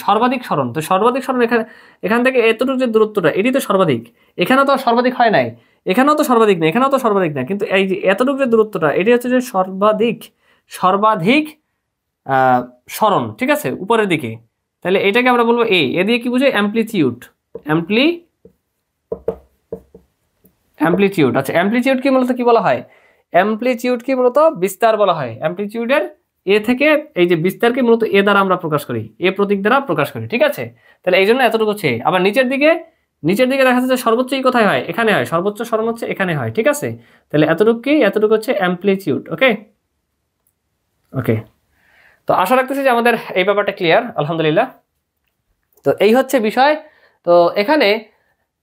সর্বাধিক সরণ, তো সর্বাধিক সরণ এখানে, এখান থেকে এতটুকু যে দূরত্বটা এটি তো সর্বাধিক, এখানেও তো সর্বাধিক হয় নাই, এখানেও তো সর্বাধিক না, এখানেও তো সর্বাধিক না, কিন্তু এই যে এতটুকু যে দূরত্বটা এটি হচ্ছে যে সর্বাধিক, সর্বাধিক সরণ, ঠিক আছে, উপরের দিকে। তাহলে এটাকে আমরা বলবো এ দিয়ে কি বুঝে, অ্যামপ্লিটিউড, অ্যামপ্লিটিউড। আচ্ছা অ্যামপ্লিটিউড কি মূলত কি বলা হয়, অ্যামপ্লিটিউড কি মূলত বিস্তার বলা হয়। অ্যামপ্লিটিউডের এ থেকে এই যে বিস্তারকে মূলত এ দ্বারা আমরা প্রকাশ করি, এ প্রতীক দ্বারা প্রকাশ করি, ঠিক আছে। তাহলে এই জন্য এতটুকু হচ্ছে। আবার নিচের দিকে, নিচের দিকে দেখা যাচ্ছে সর্বোচ্চই কোথায় হয়, এখানে হয়, সর্বোচ্চ সরণ হচ্ছে এখানে হয়, ঠিক আছে। তাহলে এতটুকু হচ্ছে অ্যামপ্লিটিউড। ওকে ওকে, তো আশা রাখতেছি যে আমাদের এই ব্যাপারটা ক্লিয়ার, আলহামদুলিল্লাহ। তো এই হচ্ছে বিষয়। তো এখানে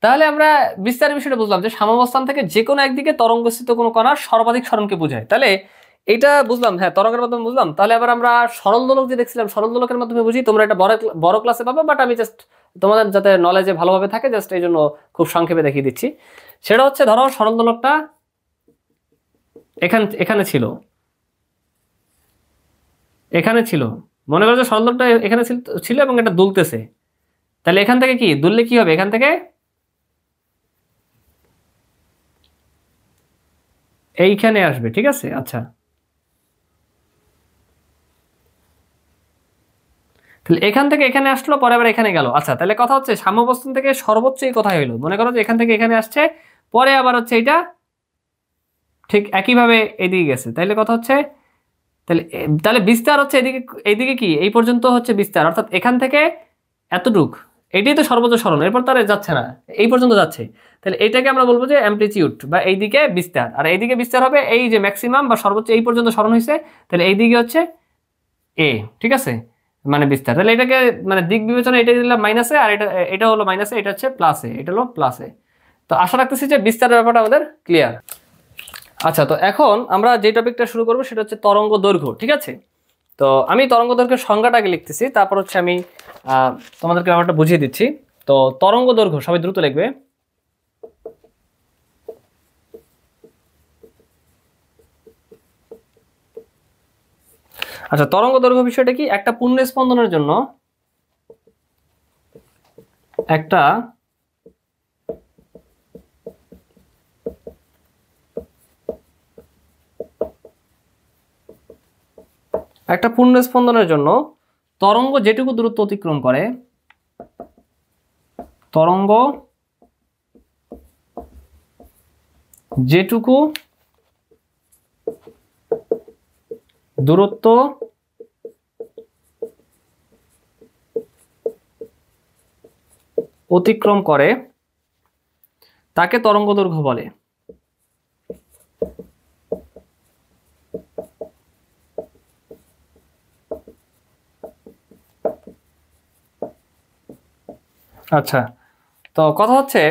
তাহলে আমরা বিস্তারের বিষয়টা বুঝলাম যে সাম্যাবস্থান থেকে যে কোনো একদিকে তরঙ্গস্থিত কোনো কণার সর্বাধিক সরণকে বোঝায়। তাহলে এটা বুঝলাম, হ্যাঁ তরঙ্গের মাধ্যমে বুঝলাম। তাহলে আবার আমরা সরল দোলক যে দেখছিলাম, সরল দোলকের মাধ্যমে বুঝি, তোমরা এটা বড় ক্লাসে পাবে, বাট আমি জাস্ট তোমাদের যাতে নলেজে ভালোভাবে থাকে জাস্ট এই জন্য খুব সংক্ষেপে দেখিয়ে দিচ্ছি। সেটা হচ্ছে ধরো সরল দোলকটা এখানে ছিল, এখানে ছিল, মনে করো যে সরল দোলকটা এখানে ছিল এবং এটা দুলতেছে। তাহলে এখান থেকে কি দুললে কি হবে, এখান থেকে এইখানে আসবে, ঠিক আছে। আচ্ছা তাহলে এখান থেকে এখানে আসলো, পরে আবার এখানে গেল। আচ্ছা তাহলে কথা হচ্ছে সাম্যাবস্থান থেকে সর্বোচ্চ এই কোথায় হইলো, মনে করো যে এখান থেকে এখানে আসছে, পরে আবার হচ্ছে এটা ঠিক একইভাবে এদিকে গেছে। তাহলে কথা হচ্ছে তাহলে তাহলে বিস্তার হচ্ছে এদিকে, এইদিকে কি এই পর্যন্ত হচ্ছে বিস্তার, অর্থাৎ এখান থেকে এতটুক, এটাই তো সর্বোচ্চ সরণ, এরপর তার যাচ্ছে না, এই পর্যন্ত যাচ্ছে। তাহলে এটাকে আমরা বলবো যে অ্যামপ্লিটিউড বা এইদিকে বিস্তার। আর এইদিকে বিস্তার হবে এই যে ম্যাক্সিমাম বা সর্বোচ্চ এই পর্যন্ত সরণ হয়েছে, তাহলে এইদিকে হচ্ছে এ, ঠিক আছে, মানে বিস্তার। তাহলে এটাকে মানে দিক বিবেচনা এটা দিলাম মাইনাসে, আর এটা হলো মাইনাসে, এটা হচ্ছে প্লাসে, এটা হলো প্লাসে। তো আশা রাখতেছি যে বিস্তারের ব্যাপারটা আমাদের ক্লিয়ার। আচ্ছা তো এখন আমরা যে টপিকটা শুরু করবো সেটা হচ্ছে তরঙ্গ দৈর্ঘ্য, ঠিক আছে। তো আমি তরঙ্গ দৈর্ঘ্যের সংজ্ঞাটাকে লিখতেছি, তারপর হচ্ছে আমি তোমাদেরকে ব্যাপারটা বুঝিয়ে দিচ্ছি। তো তরঙ্গ দৈর্ঘ্য সবাই দ্রুত লিখবে। আচ্ছা তরঙ্গ দৈর্ঘ্য বিষয়টা কি, একটা পূর্ণ স্পন্দনের জন্য একটা পূর্ণ স্পন্দনের জন্য তরঙ্গ যেটুকু দূরত্ব অতিক্রম করে, তরঙ্গ যেটুকু দূরত্ব অতিক্রম করে তাকে তরঙ্গ দৈর্ঘ্য বলে। আচ্ছা তো কথা হচ্ছে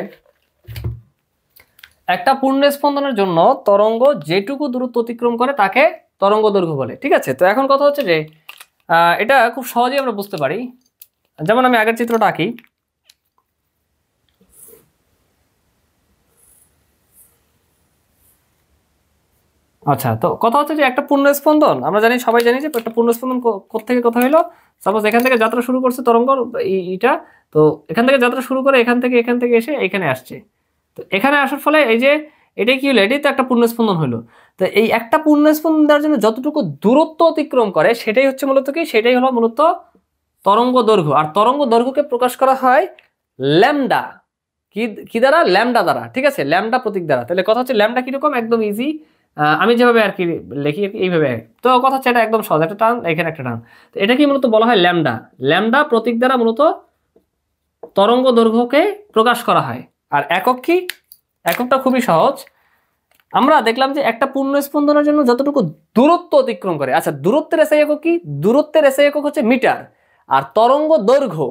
একটা পূর্ণ স্পন্দনের জন্য তরঙ্গ যেটুকু দূরত্ব অতিক্রম করে তাকে তরঙ্গ দৈর্ঘ্য বলে, ঠিক আছে। তো এখন কথা হচ্ছে যে এটা খুব সহজেই আমরা বুঝতে পারি, যেমন আমি আগের চিত্রটা আঁকি। আচ্ছা তো কথা হচ্ছে যে একটা পূর্ণ স্পন্দন আমরা জানি, সবাই জানি যে একটা পূর্ণ স্পন্দন কোত্থেকে কোথা হইলো, সাপোজ এখান থেকে যাত্রা শুরু করছে তরঙ্গ এইটা, তো এখান থেকে যাত্রা শুরু করে এখান থেকে এসে এখানে আসছে। তো এখানে আসার ফলে এই যে এটাই কি হলো, এটাই তো একটা পূর্ণ স্পন্দন হলো। তো এই একটা পূর্ণ স্পন্দন দেওয়ার জন্য যতটুকু দূরত্ব অতিক্রম করে সেটাই হচ্ছে মূলত কি, সেটাই হলো মূলত তরঙ্গ দৈর্ঘ্য। আর তরঙ্গ দৈর্ঘ্যকে প্রকাশ করা হয় ল্যামডা, কি দ্বারা, ল্যামডা দ্বারা, ঠিক আছে, ল্যামডা প্রতীক দ্বারা। তাহলে কথা হচ্ছে ল্যামডা কিরকম, একদম ইজি, আমি যেভাবে আর কি লিখি এইভাবে। তো কথা হচ্ছে এটা একদম সহজ, একটা টান এখানে একটা টান, তো এটা কি মূলত বলা হয় ল্যামডা। ল্যামডা প্রতীক দ্বারা মূলত তরঙ্গ দৈর্ঘ্যকে প্রকাশ করা হয়। আর একক কি, এককটা খুবই সহজ, আমরা দেখলাম যে একটা পূর্ণ স্পন্দনের জন্য যতটুকু দূরত্ব অতিক্রম করে, আচ্ছা দূরত্বের এসআই একক কি, দূরত্বের এসআই একক হচ্ছে মিটার। আর তরঙ্গ দৈর্ঘ্য,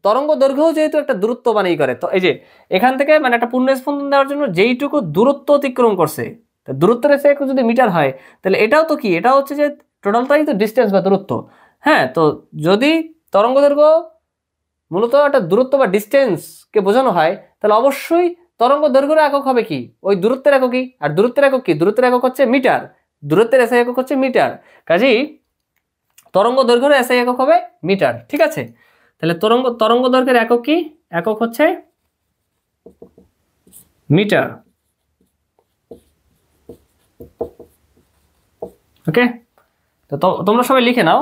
তরঙ্গ দৈর্ঘ্য যেহেতু একটা দূরত্ব বানিয়ে করে, তো এই যে এখান থেকে মানে একটা পূর্ণ স্পন্দন দেওয়ার জন্য যেইটুকু দূরত্ব অতিক্রম করছে, দূরত্বের এসআই একক যদি মিটার হয়, তাহলে এটাও তো কি, এটা হচ্ছে যে টোটালটাই তো ডিস্টেন্স বা দূরত্ব। হ্যাঁ, তো যদি তরঙ্গ দৈর্ঘ্য মূলত একটা দূরত্ব বা ডিস্টেন্সকে বোঝানো হয়, তাহলে অবশ্যই তরঙ্গ দৈর্ঘ্যের একক হবে কি, ওই দূরত্বের এককই। আর দূরত্বের একক কি, দূরত্বের একক হচ্ছে মিটার, দূরত্বের এসআই একক হচ্ছে মিটার। কাজেই তরঙ্গ দৈর্ঘ্যের এসআই একক হবে মিটার। ঠিক আছে, তাহলে তরঙ্গ দৈর্ঘ্যের একক কি, একক হচ্ছে মিটার। ওকে, তো তোমরা সবাই লিখে নাও।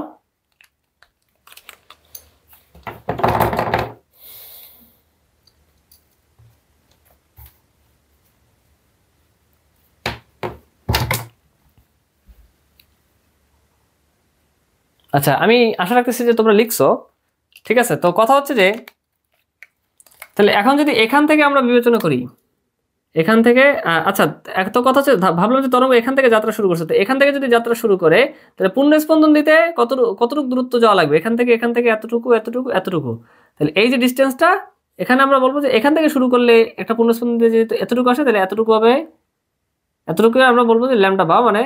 আচ্ছা, আমি আশা রাখতেছি যে তোমরা লিখছো। ঠিক আছে, তো কথা হচ্ছে যে তাহলে এখন যদি এখান থেকে আমরা বিবেচনা করি, এখান থেকে আচ্ছা, একটা কথা হচ্ছে ভাবলাম যে তরঙ্গ এখান থেকে যাত্রা শুরু করছে, তো এখান থেকে যদি যাত্রা শুরু করে তাহলে পূর্ণ স্পন্দন দিতে কতটুকু দূরত্ব যাওয়া লাগবে, এখান থেকে এতটুকু এতটুকু এতটুকু। তাহলে এই যে ডিস্টেন্সটা, এখানে আমরা বলবো যে এখান থেকে শুরু করলে একটা পূর্ণ স্পন্দন দিয়ে যেহেতু এতটুকু আসে, তাহলে এতটুকু হবে, এতটুকু আমরা বলবো যে ল্যামডা, বা মানে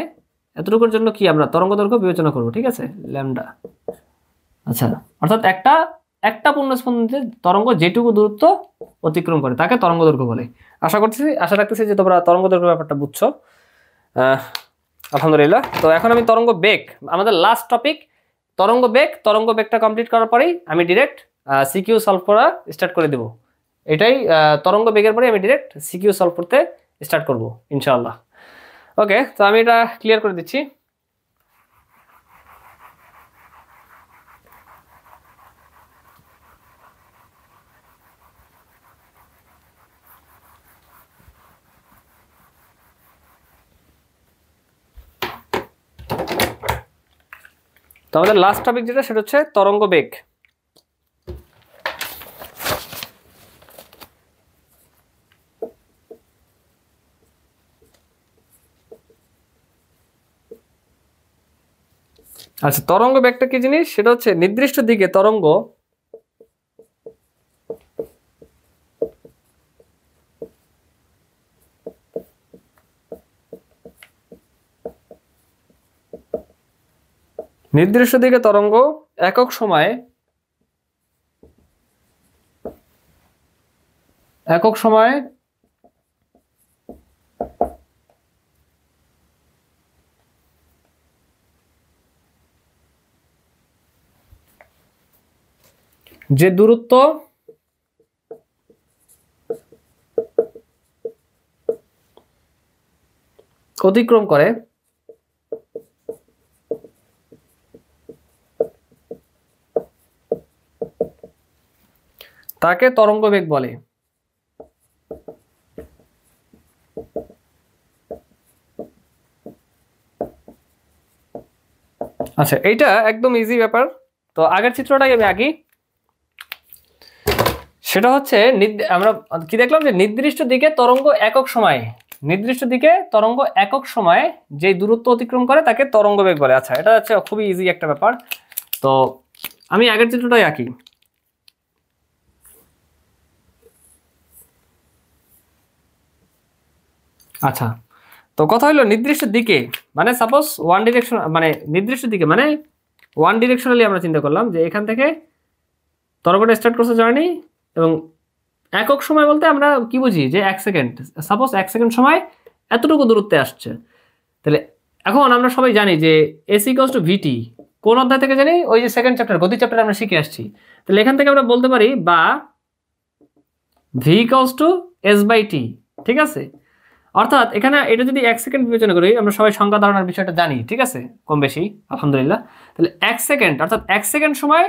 এতটুকুর জন্য কি আমরা তরঙ্গ দৈর্ঘ্য বিবেচনা করবো। ঠিক আছে, ল্যামডা। আচ্ছা, অর্থাৎ একটা পূর্ণ স্পন্দন তরঙ্গ যেটুকু দূরত্ব অতিক্রম করে তাকে তরঙ্গ দৈর্ঘ্য বলে। আশা রাখতেছি যে তোমরা তরঙ্গ দৈর্ঘ্য ব্যাপারটা বুঝছো। আলহামদুলিল্লাহ। তো এখন আমি তরঙ্গ বেগ, আমাদের লাস্ট টপিক তরঙ্গ বেগটা কমপ্লিট করার পরেই আমি ডিরেক্ট সিকিউ সলভ করা স্টার্ট করে দেব। এটাই তরঙ্গ বেগের পরে আমি ডিরেক্ট সিকিউ সলভ করতে স্টার্ট করব ইনশাআল্লাহ। ওকে, তো আমি এটা ক্লিয়ার করে দিচ্ছি। তো আমাদের লাস্ট টপিক যেটা, সেটা হচ্ছে তরঙ্গ বেগ। আচ্ছা, তরঙ্গ বেগটা কি জিনিস, সেটা হচ্ছে নির্দিষ্ট দিকে তরঙ্গ একক সময়ে যে দূরত্ব অতিক্রম করে তাকে তরঙ্গ বেগ বলে। আচ্ছা, এইটা একদম ইজি ব্যাপার। তো আগের চিত্রটাই আমি আঁকি। সেটা হচ্ছে আমরা কি দেখলাম, যে নির্দিষ্ট দিকে তরঙ্গ একক সময়ে যে দূরত্ব অতিক্রম করে তাকে তরঙ্গ বেগ বলে। আচ্ছা, এটা হচ্ছে খুবই ইজি একটা ব্যাপার। তো আমি আগের চিত্রটাই আঁকি। আচ্ছা, তো কথা হলো নির্দিষ্ট দিকে মানে সাপোজ ওয়ান ডিরেকশন, মানে নির্দিষ্ট দিকে মানে ওয়ান ডিরেকশনালি আমরা চিন্তা করলাম যে এখান থেকে তরঙ্গটা স্টার্ট করছে জার্নি, এবং একক সময় বলতে আমরা কি বুঝি, যে 1 সেকেন্ড, সাপোজ 1 সেকেন্ড সময় এতটুকু দূরত্বে আসছে। তাহলে এখন আমরা সবাই জানি যে এস ইকুয়ালস টু ভিটি, কোন অধ্যায় থেকে জানি, ওই যে সেকেন্ড চ্যাপ্টার গতি চ্যাপ্টার আমরা শিখে আসছি। তাহলে এখান থেকে আমরা বলতে পারি বা V equals to S by T. ঠিক আছে, অর্থাৎ এখানে এটা যদি 1 সেকেন্ড বিবেচনা করি, আমরা সবাই সংখ্যা ধারণার বিষয়টা জানি, ঠিক আছে, কম বেশি আলহামদুলিল্লাহ। তাহলে 1 সেকেন্ড, অর্থাৎ 1 সেকেন্ড সময়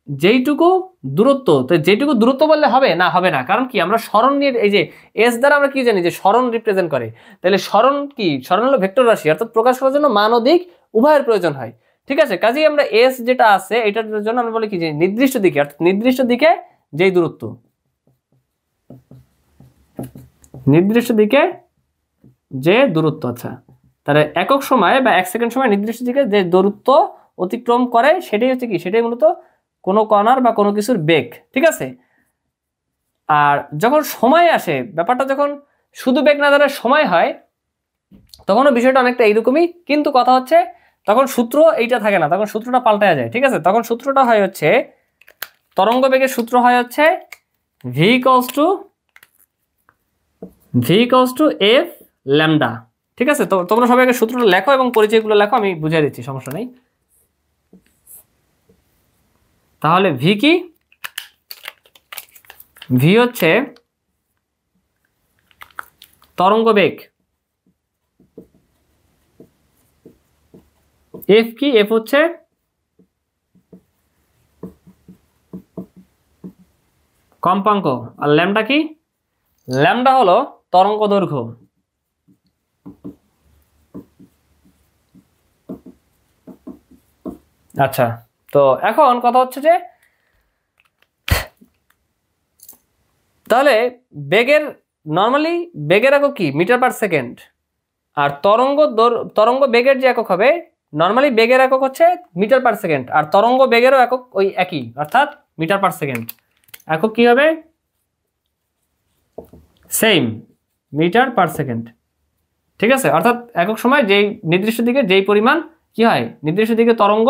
যেইটুকু দূরত্ব, তো যেটুকু দূরত্ব বললে হবে না, কারণ কি আমরা সরণ নিয়ে, এই যে এস দ্বারা আমরা কি জানি যে সরণ রিপ্রেজেন্ট করে। তাহলে সরণ কি, সরণ হলো ভেক্টর রাশি, অর্থাৎ প্রকাশ করার জন্য মান ও দিক উভয়ের প্রয়োজন হয়। ঠিক আছে, কাজেই আমরা এস যেটা আছে এটার জন্য আমরা বলি কি, যে নির্দিষ্ট দিকে, অর্থাৎ নির্দিষ্ট দিকে যেই দূরত্ব, আচ্ছা, তাহলে একক সময় বা 1 সেকেন্ড সময় নির্দিষ্ট দিকে যে দূরত্ব অতিক্রম করে সেটাই হচ্ছে কি, সেটাই মূলত কোনো কণার বা কোনো কিছুর বেগ। ঠিক আছে, আর যখন সময় আসে, ব্যাপারটা যখন শুধু বেগ না দ্বারা সময় হয়, তখনও বিষয়টা অনেকটা এইরকমই। কিন্তু কথা হচ্ছে তখন সূত্র এইটা থাকে না, তখন সূত্রটা পাল্টায়া যায়। ঠিক আছে, তখন সূত্রটা হয় হচ্ছে তরঙ্গ বেগের সূত্র হয় হচ্ছে v equals to F lambda. ঠিক আছে, তো তোমরা সবাই আগে সূত্রটা লেখো এবং পরিচয়গুলো লেখো, আমি বুঝিয়ে দিচ্ছি, সমস্যা নেই। তাহলে ভি কি? ভি হচ্ছে তরঙ্গ বেগ, এফ কি? এফ হচ্ছে কম্পাঙ্ক, আর ল্যামডা কি? ল্যামডা হলো তরঙ্গ দৈর্ঘ্য। আচ্ছা, তো এখন কথা হচ্ছে যে তাহলে বেগের নর্মালি বেগের একক কি? Metre per second. আর তরঙ্গ বেগের যে একক হবে, নর্মালি বেগের একক হচ্ছে মিটার পার সেকেন্ড, আর তরঙ্গ বেগেরও একক ওই একই, অর্থাৎ মিটার পার সেকেন্ড। একক কি হবে? Same, metre per second. ঠিক আছে, অর্থাৎ একক সময় যেই নির্দিষ্ট দিকে যেই পরিমাণ কি হয়, নির্দিষ্ট দিকে তরঙ্গ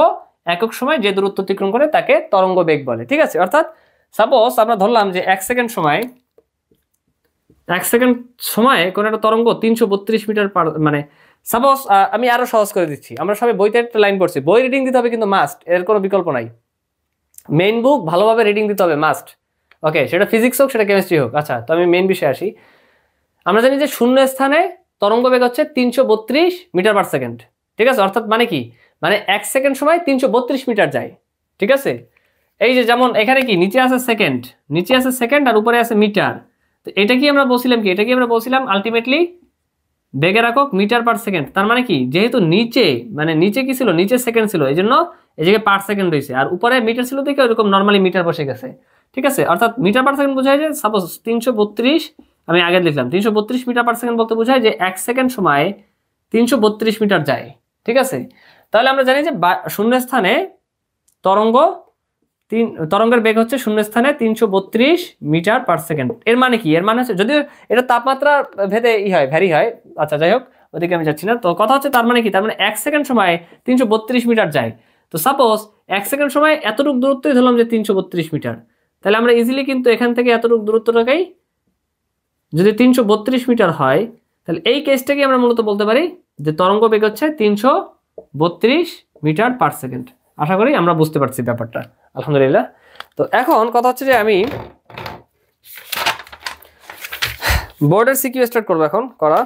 একক সময় যে দূরত্ব অতিক্রম করে তাকে তরঙ্গ বেগ বলে। ঠিক আছে, অর্থাৎ সাপোজ আমরা ধরলাম যে 1 সেকেন্ড সময়ে কোনো একটা তরঙ্গ 332 মিটার পার, মানে সাপোজ আমি আরো সহজ করে দিচ্ছি, আমরা সবাই বইতে একটা লাইন পড়ছি, বই রিডিং দিতে হবে কিন্তু মাস্ট, এর কোনো বিকল্প নাই। মেইন বুক ভালোভাবে রিডিং দিতে হবে মাস্ট। ওকে, সেটা ফিজিক্স হোক সেটা কেমিস্ট্রি হোক। আচ্ছা, তো আমি মেইন বিষয়ে আসি। আমরা জানি যে শূন্য স্থানে তরঙ্গ বেগ হচ্ছে 332 মিটার পার সেকেন্ড। ঠিক আছে, অর্থাৎ মানে কি? মানে 1 সেকেন্ড সময় 332 মিটার যায়। ঠিক আছে, এই যে যেমন এখানে কি নিচে আছে সেকেন্ড আর উপরে আছে মিটার, তো এটা কি আমরা বলছিলাম কি? এটা কি আমরা বলছিলাম আলটিমেটলি বেগের একক মিটার পার সেকেন্ড। তার মানে কি, যেহেতু নিচে কি ছিল, নিচে সেকেন্ড ছিল, এই জন্য এই জায়গায় পার সেকেন্ড রয়েছে, আর উপরে মিটার ছিল দেখে ওইরকম নর্মালি মিটার বসে গেছে। ঠিক আছে, অর্থাৎ মিটার পার সেকেন্ড বোঝায় যে সাপোজ 332, আমি আগে লিখলাম 332 মিটার পার সেকেন্ড বলতে বোঝায় যে 1 সেকেন্ড সময় 332 মিটার যায়। ঠিক আছে, তাহলে আমরা জানি যে শূন্য স্থানে তরঙ্গের বেগ হচ্ছে শূন্য স্থানে 332 মিটার পার সেকেন্ড। এর মানে কি? এর মানে হচ্ছে, যদিও এটা তাপমাত্রা ভেদে ভ্যারি হয়, আচ্ছা যাই হোক, ওদিকে আমি যাচ্ছি না। তো কথা হচ্ছে তার মানে কি? তার মানে 1 সেকেন্ড সময় 332 মিটার যায়। তো সাপোজ 1 সেকেন্ড সময় এতটুকু দূরত্বই ধরলাম যে 332 মিটার, তাহলে আমরা ইজিলি কিন্তু এখান থেকে এতটুকু দূরত্বটাকেই যদি 332 মিটার হয়, তাহলে এই কেসটাকে আমরা মূলত বলতে পারি যে তরঙ্গ বেগ হচ্ছে 332 মিটার পার সেকেন্ড। আশা করি আমরা বুঝতে পারছি ব্যাপারটা, আলহামদুলিল্লাহ। তো এখন কথা হচ্ছে যে আমি বোর্ডের সিকিউ স্টার্ট করবো এখন করা।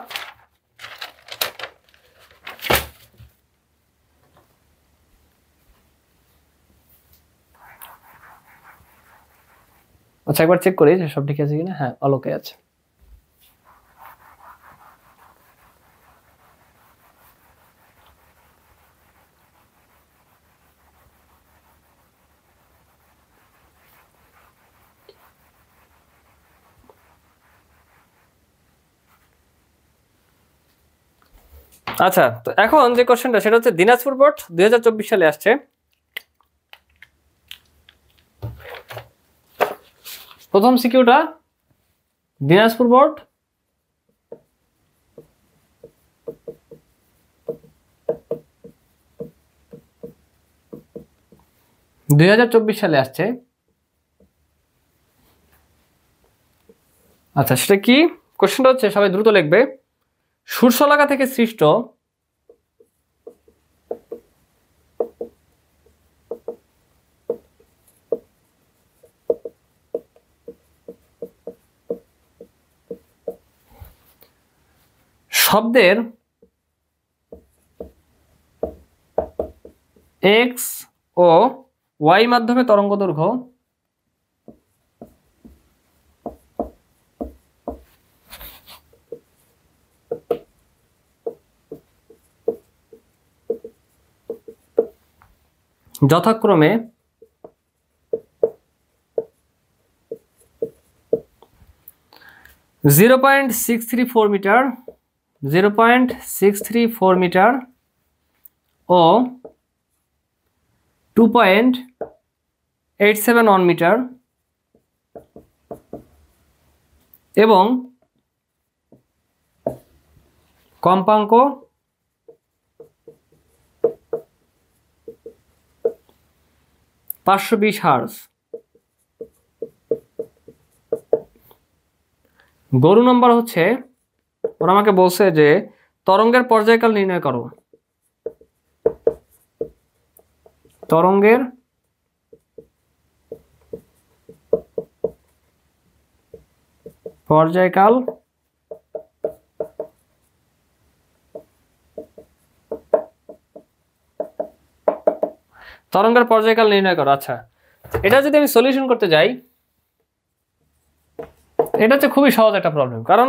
আচ্ছা, একবার চেক করি যে সব ঠিক আছে কিনা। হ্যাঁ, অল ওকে আছে। আচ্ছা, তো এখন যে কোশ্চেনটা সেটা হচ্ছে দিনাজপুর বোর্ড 2024 সালে আসছে। প্রথম সিকিউটা দিনাজপুর বোর্ড 2024 সালে আসছে। আচ্ছা, সেটা কি? কোশ্চেনটা হচ্ছে, সবাই দ্রুত লিখবে, সূর্যশলাকা থেকে সৃষ্ট শব্দের এক্স ও ওয়াই মাধ্যমে তরঙ্গ দৈর্ঘ্য যথাক্রমে 0.634 মিটার, 0.634 মিটার ও 2.871 মিটার এবং কম্পাঙ্ক 520 হার্জ। গরু নম্বর হচ্ছে, ওরা আমাকে বলছে যে তরঙ্গের পর্যায়কাল নির্ণয় করো। তরঙ্গের পর্যায়কাল নির্ণয় করো। আচ্ছা, এটা যদি আমি সলিউশন করতে যাই, এটা হচ্ছে খুবই সহজ একটা প্রবলেম, কারণ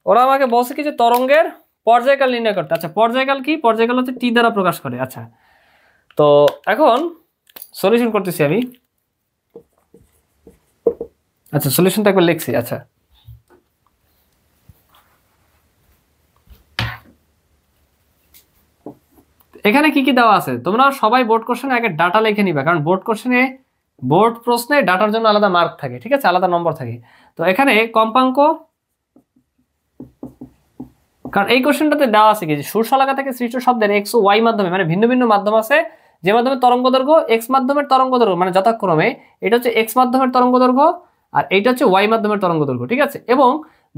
ওরা আমাকে বলছে কি যে তরঙ্গের পর্যায়কাল নির্ণয় করতে। আচ্ছা, পর্যায়কাল কি? পর্যায়কাল হচ্ছে টি দ্বারা প্রকাশ করে। আচ্ছা, তো এখন সলিউশন করতেছি আমি। আচ্ছা, সলিউশনটা একবার লিখছি। আচ্ছা, এখানে কি কি দেওয়া আছে? তোমরা সবাই বোর্ড কোশ্চেনে আগে ডাটা লিখে নিবা, কারণ বোর্ড প্রশ্নে ডাটার জন্য আলাদা মার্ক থাকে, ঠিক আছে, আলাদা নম্বর থাকে। তো এখানে কম্পাঙ্ক, কারণ এই কোশ্চেনটাতে দেওয়া আছে কি যে সুরশলাকা থেকে সৃষ্ট শব্দের এক্স ও ওয়াই মাধ্যমে, মানে ভিন্ন ভিন্ন মাধ্যম আছে, যে মাধ্যমে তরঙ্গ দৈর্ঘ্য এক্স মাধ্যমের তরঙ্গ দৈর্ঘ্য, মানে যথাক্রমে এটা হচ্ছে এক্স মাধ্যমের তরঙ্গ দৈর্ঘ্য আর এইটা হচ্ছে ওয়াই মাধ্যমের তরঙ্গ দৈর্ঘ্য, ঠিক আছে। এবং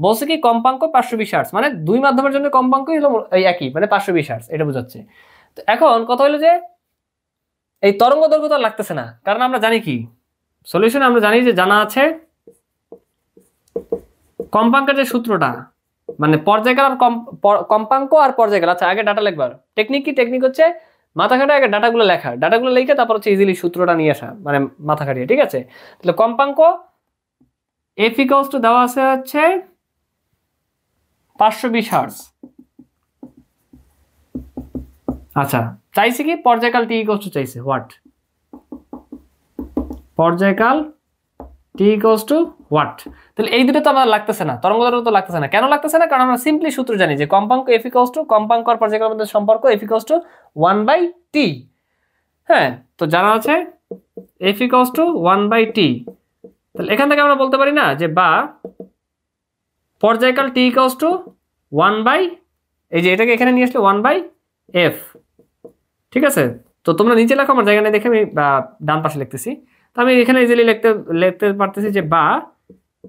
বলছে কি কম্পাঙ্ক 520 হার্টজ, মানে দুই মাধ্যমের জন্য কম্পাঙ্কই হলো এই একই, মানে 520 হার্টজ, এটা বোঝাচ্ছে। তো এখন কথা হলো যে এই তরঙ্গ দৈর্ঘ্য তো লাগতেছে না, কারণ আমরা জানি কি সলিউশন, আমরা জানি যে জানা আছে কম্পাঙ্কের যে সূত্রটা, মানে পর্যায়কাল আর কম্পাঙ্ক আর পর্যায়কাল। আচ্ছা, আগে ডাটা লিখবার টেকনিক কি? টেকনিক হচ্ছে মাথা খাটিয়ে আগে ডাটাগুলো লেখা, ডাটাগুলো লিখে তারপর হচ্ছে ইজিলি সূত্রটা নিয়ে আসা, মানে মাথা খাটিয়ে, ঠিক আছে। তাহলে কম্পাঙ্ক এফ ইকুয়ালস টু দেওয়া আছে হচ্ছে 520 হার্টজ। আচ্ছা, চাইছে কি পর্যায়কাল টি ইকুয়ালস টু, চাইছে হোয়াট? পর্যায়কাল টি ইকুয়ালস টু হোয়াট? তাহলে এই দুটো তো আমার লাগতেছে না, তরঙ্গ দৈর্ঘ্য তো লাগতেছে না। কেন লাগতেছে না? কারণ আমরা সিম্পলি সূত্র জানি যে কম্পাঙ্ক এফ ইকুয়ালস টু, কম্পাঙ্ক আর পর্যায়কালের মধ্যে সম্পর্ক এফ ইকুয়ালস টু 1/t। হ্যাঁ, তো জানা আছে এফ ইকুয়ালস টু 1/t। তাহলে এখান থেকে আমরা বলতে পারি না যে বা পর্যায়কাল টি ইকুয়ালস টু 1/, এই যে এটাকে এখানে নিয়ে আসলে 1/f, ঠিক আছে। তো তোমরা নিচে লেখো, আমার জায়গা নেই দেখে আমি ডান পাশে লিখতেছি। তো আমি এখানে ইজিলি লিখতে পারতেছি যে বা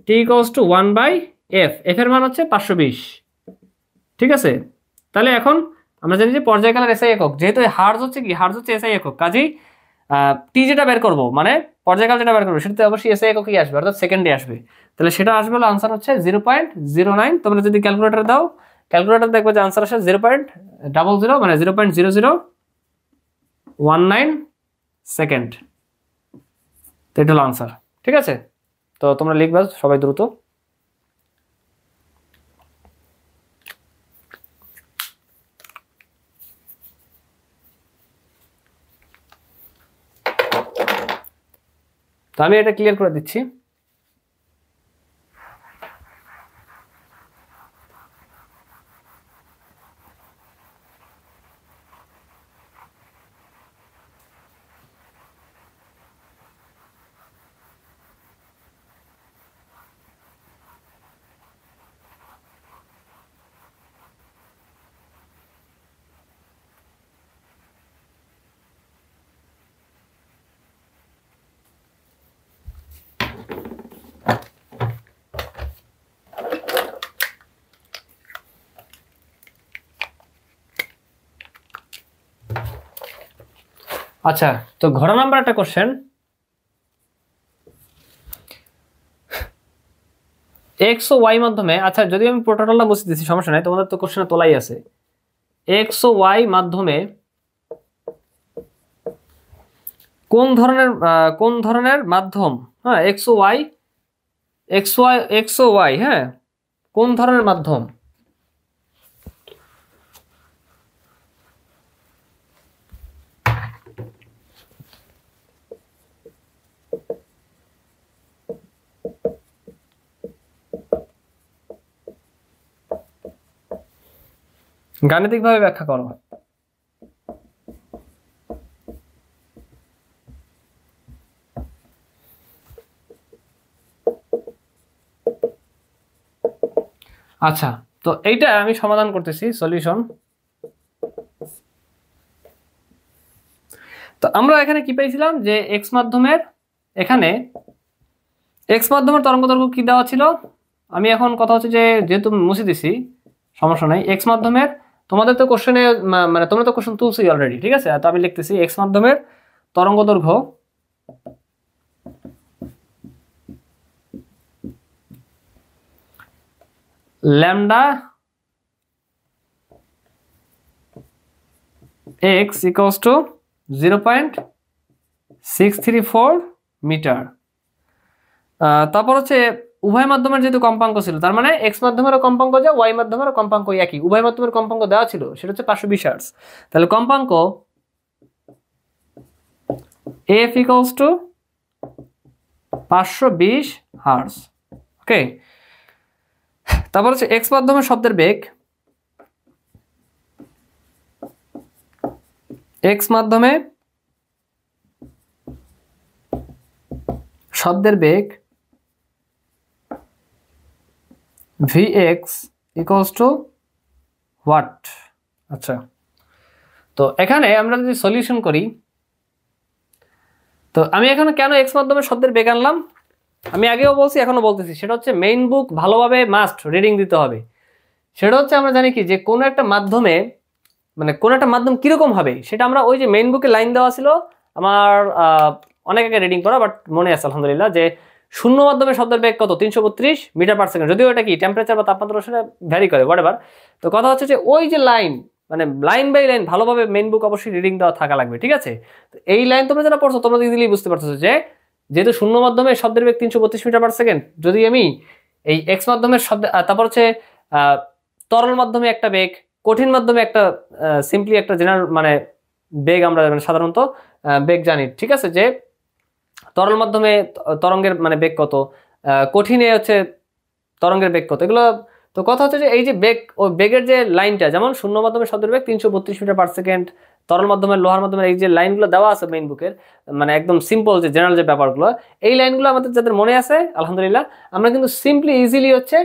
টি ইকুয়ালস টু 1/f, এফ এর মান হচ্ছে 520, ঠিক আছে। তাহলে এখন আমরা জানি যে পর্যায়কালের এসআই একক, যেহেতু হার্জ হচ্ছে কি, হার্জ হচ্ছে এসআই একক, কাজেই টি যেটা বের করবো, মানে পর্যায়কাল যেটা বের করবো, সেটাতে অবশ্যই এসআই এককই আসবে, অর্থাৎ সেকেন্ডে আসবে। তাহলে সেটা আসবে, হলো আনসার হচ্ছে 0.09। তোমরা যদি ক্যালকুলেটর দাও, ক্যালকুলেটর দেখবে যে আনসার আসে 0.00, মানে 0.0019 সেকেন্ড। তো এটা হলো আনসার, ঠিক আছে। তো তোমরা লিখবা সবাই দ্রুত। তো আমি এটা ক্লিয়ার করে দিচ্ছি। আচ্ছা, তো ঘোড়া নাম্বার একটা কোশ্চেন, এক্স ও ওয়াই মাধ্যমে। আচ্ছা, যদি আমি প্রোটোকলটা মুছে দিচ্ছি সমস্যা নাই, তোমাদের তো কোশ্চেনে তোলাই আছে। এক্স ও ওয়াই মাধ্যমে কোন ধরনের মাধ্যম, হ্যাঁ, এক্স ও ওয়াই, হ্যাঁ, কোন ধরনের মাধ্যম? গাণিতিকভাবে ব্যাখ্যা করো। আচ্ছা, তো এইটা আমি সমাধান করতেছি, সলিউশন। তো আমরা এখানে কি পেয়েছিলাম যে এক্স মাধ্যমের এখানে এক্স মাধ্যমের তরঙ্গ দৈর্ঘ্য কি দেওয়া ছিল, আমি এখন কথা হচ্ছে যে যেহেতু মুছে দিছি সমস্যা নাই, এক্স মাধ্যমের তোমাদের তো কোশ্চেনে মানে তোমরা তো কোশ্চেন তুলছি অলরেডি, ঠিক আছে, তো আমি লিখতেছি এক্স মাধ্যমের তরঙ্গ দৈর্ঘ্য lambda X equals to 0.634 metre. তারপর হচ্ছে উভয় মাধ্যমের যেহেতু কম্পাঙ্ক ছিল, তার মানে এক্স মাধ্যমেরও কম্পাঙ্ক যা ওয়াই মাধ্যমেরও কম্পাঙ্ক একই, উভয় মাধ্যমের কম্পাঙ্ক দেওয়া ছিল সেটা হচ্ছে 520 হার্টজ। তাহলে কম্পাঙ্ক এফ ইকুয়ালস টু 520 হার্টজ। ওকে, তারপর হচ্ছে এক্স মাধ্যমের শব্দের বেগ, এক্স মাধ্যমে শব্দের বেগ Vx ইকুয়ালস টু হোয়াট? আচ্ছা, তো এখানে আমরা যদি সলিউশন করি, তো আমি এখানে কেন এক্স মাধ্যমে শব্দের বেগ আনলাম আমি আগেও বলছি এখনো বলতেছি, সেটা হচ্ছে মেইন বুক ভালোভাবে মাস্ট রিডিং দিতে হবে। সেটা হচ্ছে আমরা জানি কি যে কোনো একটা মাধ্যমে মানে কোনো একটা মাধ্যম কিরকম হবে সেটা আমরা ওই যে মেইন বুকে লাইন দেওয়া ছিল আমার অনেক আগে রিডিং করা, বাট মনে আছে আলহামদুলিল্লাহ, যে শূন্য মাধ্যমে শব্দের বেগ কত 332 মিটার পার সেকেন্ড, যদিও এটা কি টেম্পারেচার বা তাপমাত্রার সাথে ভ্যারি করে হোয়াটএভার। তো কথা হচ্ছে যে ওই যে লাইন মানে লাইন বাই লাইন ভালোভাবে মেইন বুক অবশ্যই রিডিং দেওয়া থাকা লাগবে, ঠিক আছে। তো এই লাইন তোমরা যারা পড়ছো তোমরা ইজিলি বুঝতে পারছো যে যেহেতু শূন্য মাধ্যমে শব্দের বেগ 332 মিটার পার সেকেন্ড, যদি আমি এই এক্স মাধ্যমের শব্দ তারপর হচ্ছে তরল মাধ্যমে একটা বেগ, কঠিন মাধ্যমে একটা সিম্পলি একটা জেনারেল মানে বেগ আমরা মানে সাধারণত বেগ জানি, ঠিক আছে, যে তরল মাধ্যমে তরঙ্গের মানে বেগ কত, কঠিনে হচ্ছে তরঙ্গের বেগ কত, এগুলো। তো কথা হচ্ছে যে এই যে বেগ ও বেগের যে লাইনটা, যেমন শূন্য মাধ্যমে শব্দের বেগ 332 মিটার পার সেকেন্ড, তরল মাধ্যমের লোহার মাধ্যমে এই যে লাইনগুলো দেওয়া আছে মেইন বুকের মানে একদম সিম্পল যে জেনারেল যে ব্যাপারগুলো, এই লাইনগুলো আমাদের যাদের মনে আছে আলহামদুলিল্লাহ, আমরা কিন্তু সিম্পলি ইজিলি হচ্ছে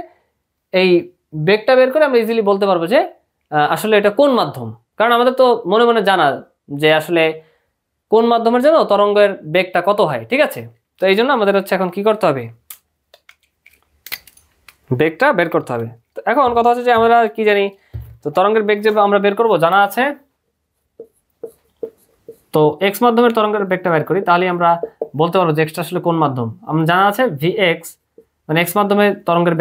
এই বেগটা বের করে আমরা ইজিলি বলতে পারবো যে আসলে এটা কোন মাধ্যম, কারণ আমাদের তো মনে মনে জানা যে আসলে কোন মাধ্যমের জন্য তরঙ্গের বেগটা কত হয়, ঠিক আছে। তো এই জন্য আমাদের হচ্ছে এখন কি করতে হবে, বেগটা বের করতে হবে। তো এখন কথা হচ্ছে যে আমরা কি জানি, তো তরঙ্গের বেগ যে আমরা বের করব জানা আছে, তো এক্স মাধ্যমের তরঙ্গের বেগটা বের করি তাহলে আমরা বলতে পারবো যে এক্সটা আসলে কোন মাধ্যম। আমরা জানা আছে Vx মানে এক্স মাধ্যমে তরঙ্গের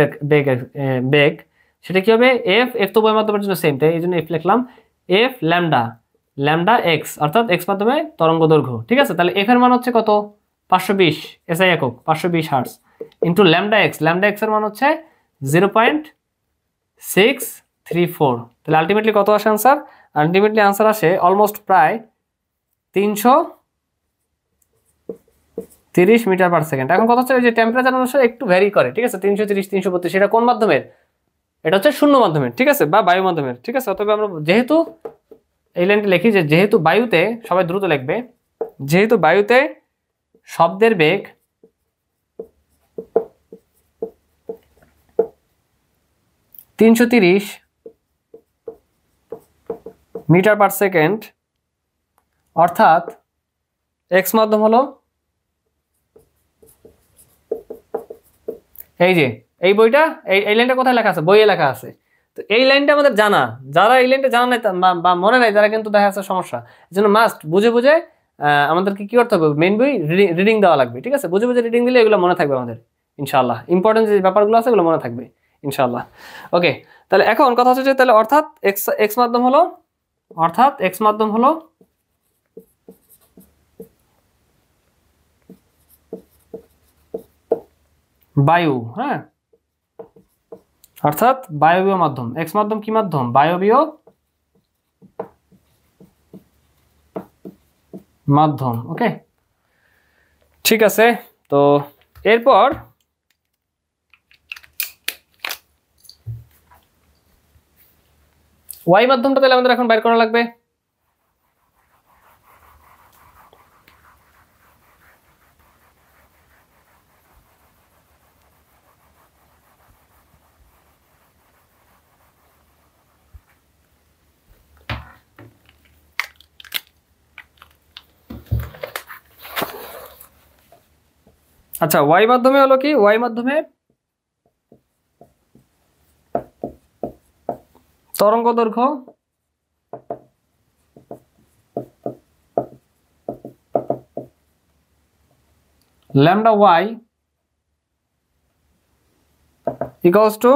বেগ সেটা কি হবে এফ তো উভয় মাধ্যমের জন্য সেম, তাই এই জন্য এফ লিখলাম, এফ ল্যামডা এক্স অর্থাৎ এক্স মাধ্যমে তরঙ্গ দৈর্ঘ্য, ঠিক আছে। তাহলে এফ এর মান হচ্ছে কত 520 এসআই একক 520 হার্টজ ইন্টু ল্যামডা এক্স এর মান হচ্ছে 0.634। তাহলে আলটিমেটলি কত আসে আনসার? আলটিমেটলি আনসার আসে অলমোস্ট প্রায় 330 মিটার পার সেকেন্ড। এখন কথা হচ্ছে যে টেম্পারেচার অনুসারে একটু ভ্যারি করে, ঠিক আছে, 330 332, সেটা কোন মাধ্যমের? এটা হচ্ছে শূন্য মাধ্যমের, ঠিক আছে, বা বায়ু মাধ্যমের, ঠিক আছে। অতএব আমরা যেহেতু এই লাইনটি লিখি যে যেহেতু বায়ুতে, সবাই দ্রুত লিখবে, যেহেতু বায়ুতে শব্দের বেগ (330 মিটার পার সেকেন্ড) অর্থাৎ এক্স মাধ্যম হলো এই যে এই বইটা, এই লাইনটা কোথায় লেখা আছে? বইয়ে লেখা আছে। তো এই লাইনটা আমাদের জানা, যারা এই লাইনটা জানা নাই বা মনে নাই তারা কিন্তু দেখা যাচ্ছে সমস্যা। এই জন্য মাস্ট বুঝে বুঝে আমাদেরকে কি করতে হবে, মেইন বই রিডিং দেওয়া লাগবে, ঠিক আছে। বুঝে বুঝে রিডিং দিলে এগুলো মনে থাকবে আমাদের ইনশাআল্লাহ, ইম্পর্টেন্ট যে ব্যাপারগুলো আছে এগুলো মনে থাকবে ইনশাআল্লাহ। ওকে, তাহলে এখন কথা হচ্ছে যে তাহলে অর্থাৎ এক্স মাধ্যম হলো বায়ু, হ্যাঁ, অর্থাৎ বায়বীয় মাধ্যম। এক্স মাধ্যম কি মাধ্যম? বায়বীয় মাধ্যম। ওকে, ঠিক আছে। তো এরপর ওয়াই মাধ্যমটা তাহলে আমাদের এখন বের করা লাগবে। আচ্ছা ওয়াই মাধ্যমে হলো কি, ওয়াই মাধ্যমে তরঙ্গ দৈর্ঘ্য lambda y equals to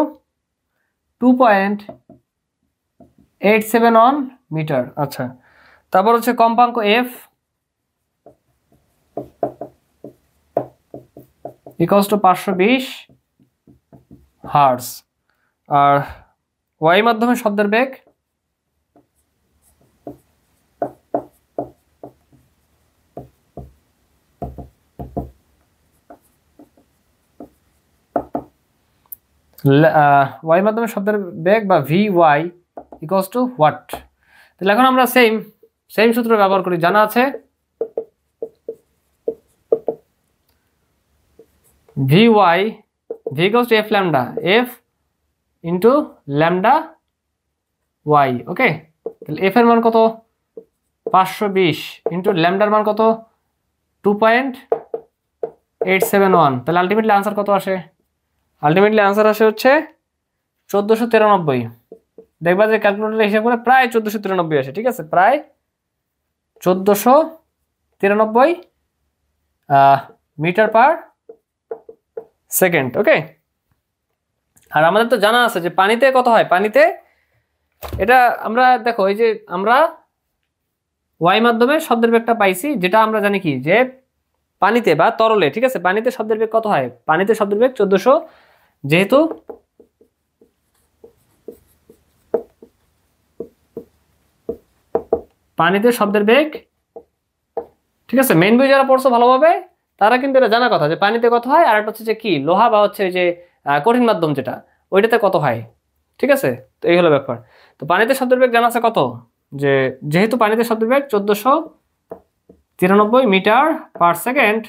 2.871 metre. আচ্ছা তারপর হচ্ছে কম্পাঙ্ক f equals to 520 হার্টজ। আর y মাধ্যমে শব্দের বেগ y মাধ্যমে শব্দের বেগ বা vy ইকুয়ালস টু হোয়াট। তাহলে এখন আমরা সেম সূত্র ব্যবহার করি, জানা আছে vy v equals to f lambda f into lambda y। ওকে, তাহলে f এর মান কত 520 ইনটু ল্যামডার মান কত 2.871। তাহলে আলটিমেটলি আনসার কত আসে? আলটিমেটলি আনসার আসে হচ্ছে 1493। দেখবা যে ক্যালকুলেটরে হিসাব করে প্রায় 1493 আসে। ঠিক আছে, প্রায় 1493 মিটার পার সেকেন্ড। ওকে, আর আমাদের তো জানা আছে যে পানিতে কত হয়। পানিতে এটা আমরা দেখো, এই যে আমরা ওয়াই মাধ্যমে শব্দের বেগটা পাইছি, যেটা আমরা জানি কি যে পানিতে বা তরলে, ঠিক আছে, পানিতে শব্দের বেগ কত হয়? পানিতে শব্দের বেগ 1400, যেহেতু পানিতে শব্দের বেগ, ঠিক আছে, মেইন বই যারা পড়ছো ভালোভাবে তারা কিন্তু এটা জানা কথা যে পানিতে কত হয়। আর একটা হচ্ছে যে কি লোহা বা হচ্ছে যে কঠিন মাধ্যম যেটা, ওইটাতে কত হয়। ঠিক আছে, তো এই হলো ব্যাপার। তো পানিতে শব্দের বেগ জানা আছে কত, যে যেহেতু পানিতে শব্দের বেগ 1493 মিটার পার সেকেন্ড,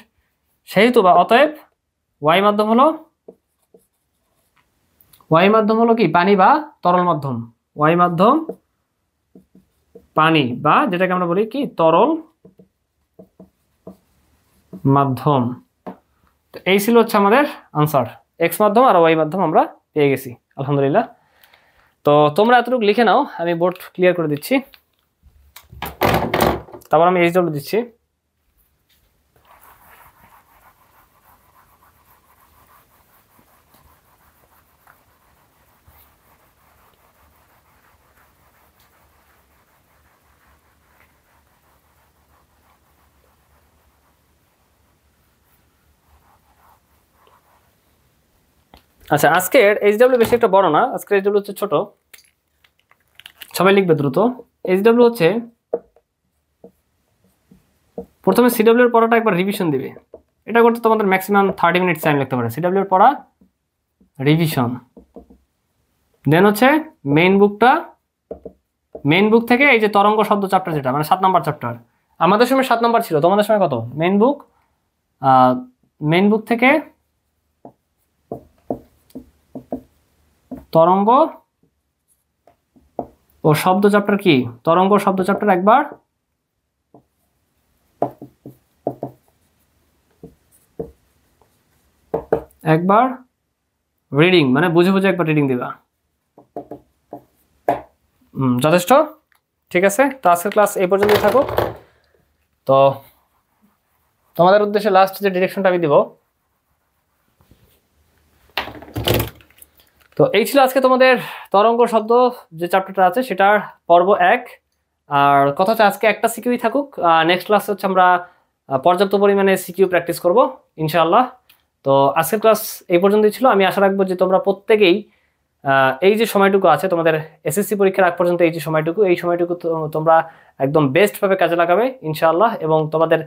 সেহেতু বা অতএব ওয়াই মাধ্যম হলো কি পানি বা তরল মাধ্যম। ওয়াই মাধ্যম পানি বা যেটাকে আমরা বলি কি তরল মাধ্যম। তো এই ছিল হচ্ছে আমাদের আনসার, এক্স মাধ্যম আর ওয়াই মাধ্যম আমরা পেয়ে গেছি আলহামদুলিল্লাহ। তো তোমরা এতটুকু লিখে নাও, আমি বোর্ড ক্লিয়ার করে দিচ্ছি, তারপর আমি এইচডব্লিউ দিচ্ছি। আচ্ছা, আজকের এইচডব্লিউ বেশি একটা বড় না, আজকের এইচডব্লিউ হচ্ছে ছোট, সবাই লিখবে দ্রুত। এইচডব্লিউ হচ্ছে প্রথমে সিডব্লিউ এর পড়াটা একবার রিভিশন দিবে। এটা করতে তোমাদের ম্যাক্সিমাম 30 মিনিট টাইম লাগতে পারে। সিডব্লিউ এর পড়া, রিভিশন, দেন হচ্ছে মেইন বুক থেকে এই যে তরঙ্গ শব্দ চ্যাপ্টার, যেটা মানে 7 নম্বর চ্যাপ্টার। আমাদের সময় 7 নম্বর ছিল, তোমাদের সময় কত? মেইন বুক থেকে তরঙ্গ ও শব্দ চ্যাপ্টার, কি তরঙ্গ শব্দ চ্যাপ্টার একবার রিডিং, মানে বুঝে বুঝে একবার রিডিং দিবা। যথেষ্ট, ঠিক আছে। তো আজকের ক্লাস এই পর্যন্তই থাকুক। তো তোমাদের উদ্দেশ্যে লাস্ট যে ডিরেকশনটা আমি দিব, তো এই ছিল আজকে তোমাদের তরঙ্গ শব্দ যে চ্যাপ্টারটা আছে সেটার পর্ব 1। আর কথা হচ্ছে আজকে একটা সিকিউই থাকুক, নেক্সট ক্লাস হচ্ছে আমরা পর্যাপ্ত পরিমাণে সিকিউ প্র্যাকটিস করব ইনশাআল্লাহ। তো আজকের ক্লাস এই পর্যন্তই ছিল। আমি আশা রাখবো যে তোমরা প্রত্যেকেই এই যে সময়টুকু আছে তোমাদের এসএসসি পরীক্ষার আগ পর্যন্ত, এই সময়টুকু তোমরা একদম বেস্টভাবে কাজে লাগাবে ইনশাআল্লাহ। এবং তোমাদের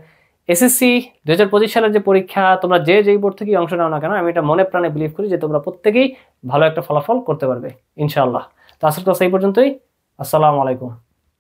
এসএসসি 2025 সালের যে পরীক্ষা, তোমরা যেই বোর্ড থেকেই অংশ নাও না কেন, আমি এটা মনে প্রাণে বিলিভ করি যে তোমরা প্রত্যেকেই ভালো একটা ফলাফল করতে পারবে ইনশাআল্লাহ। তো আজকের ক্লাস এই পর্যন্তই। আসসালামু আলাইকুম।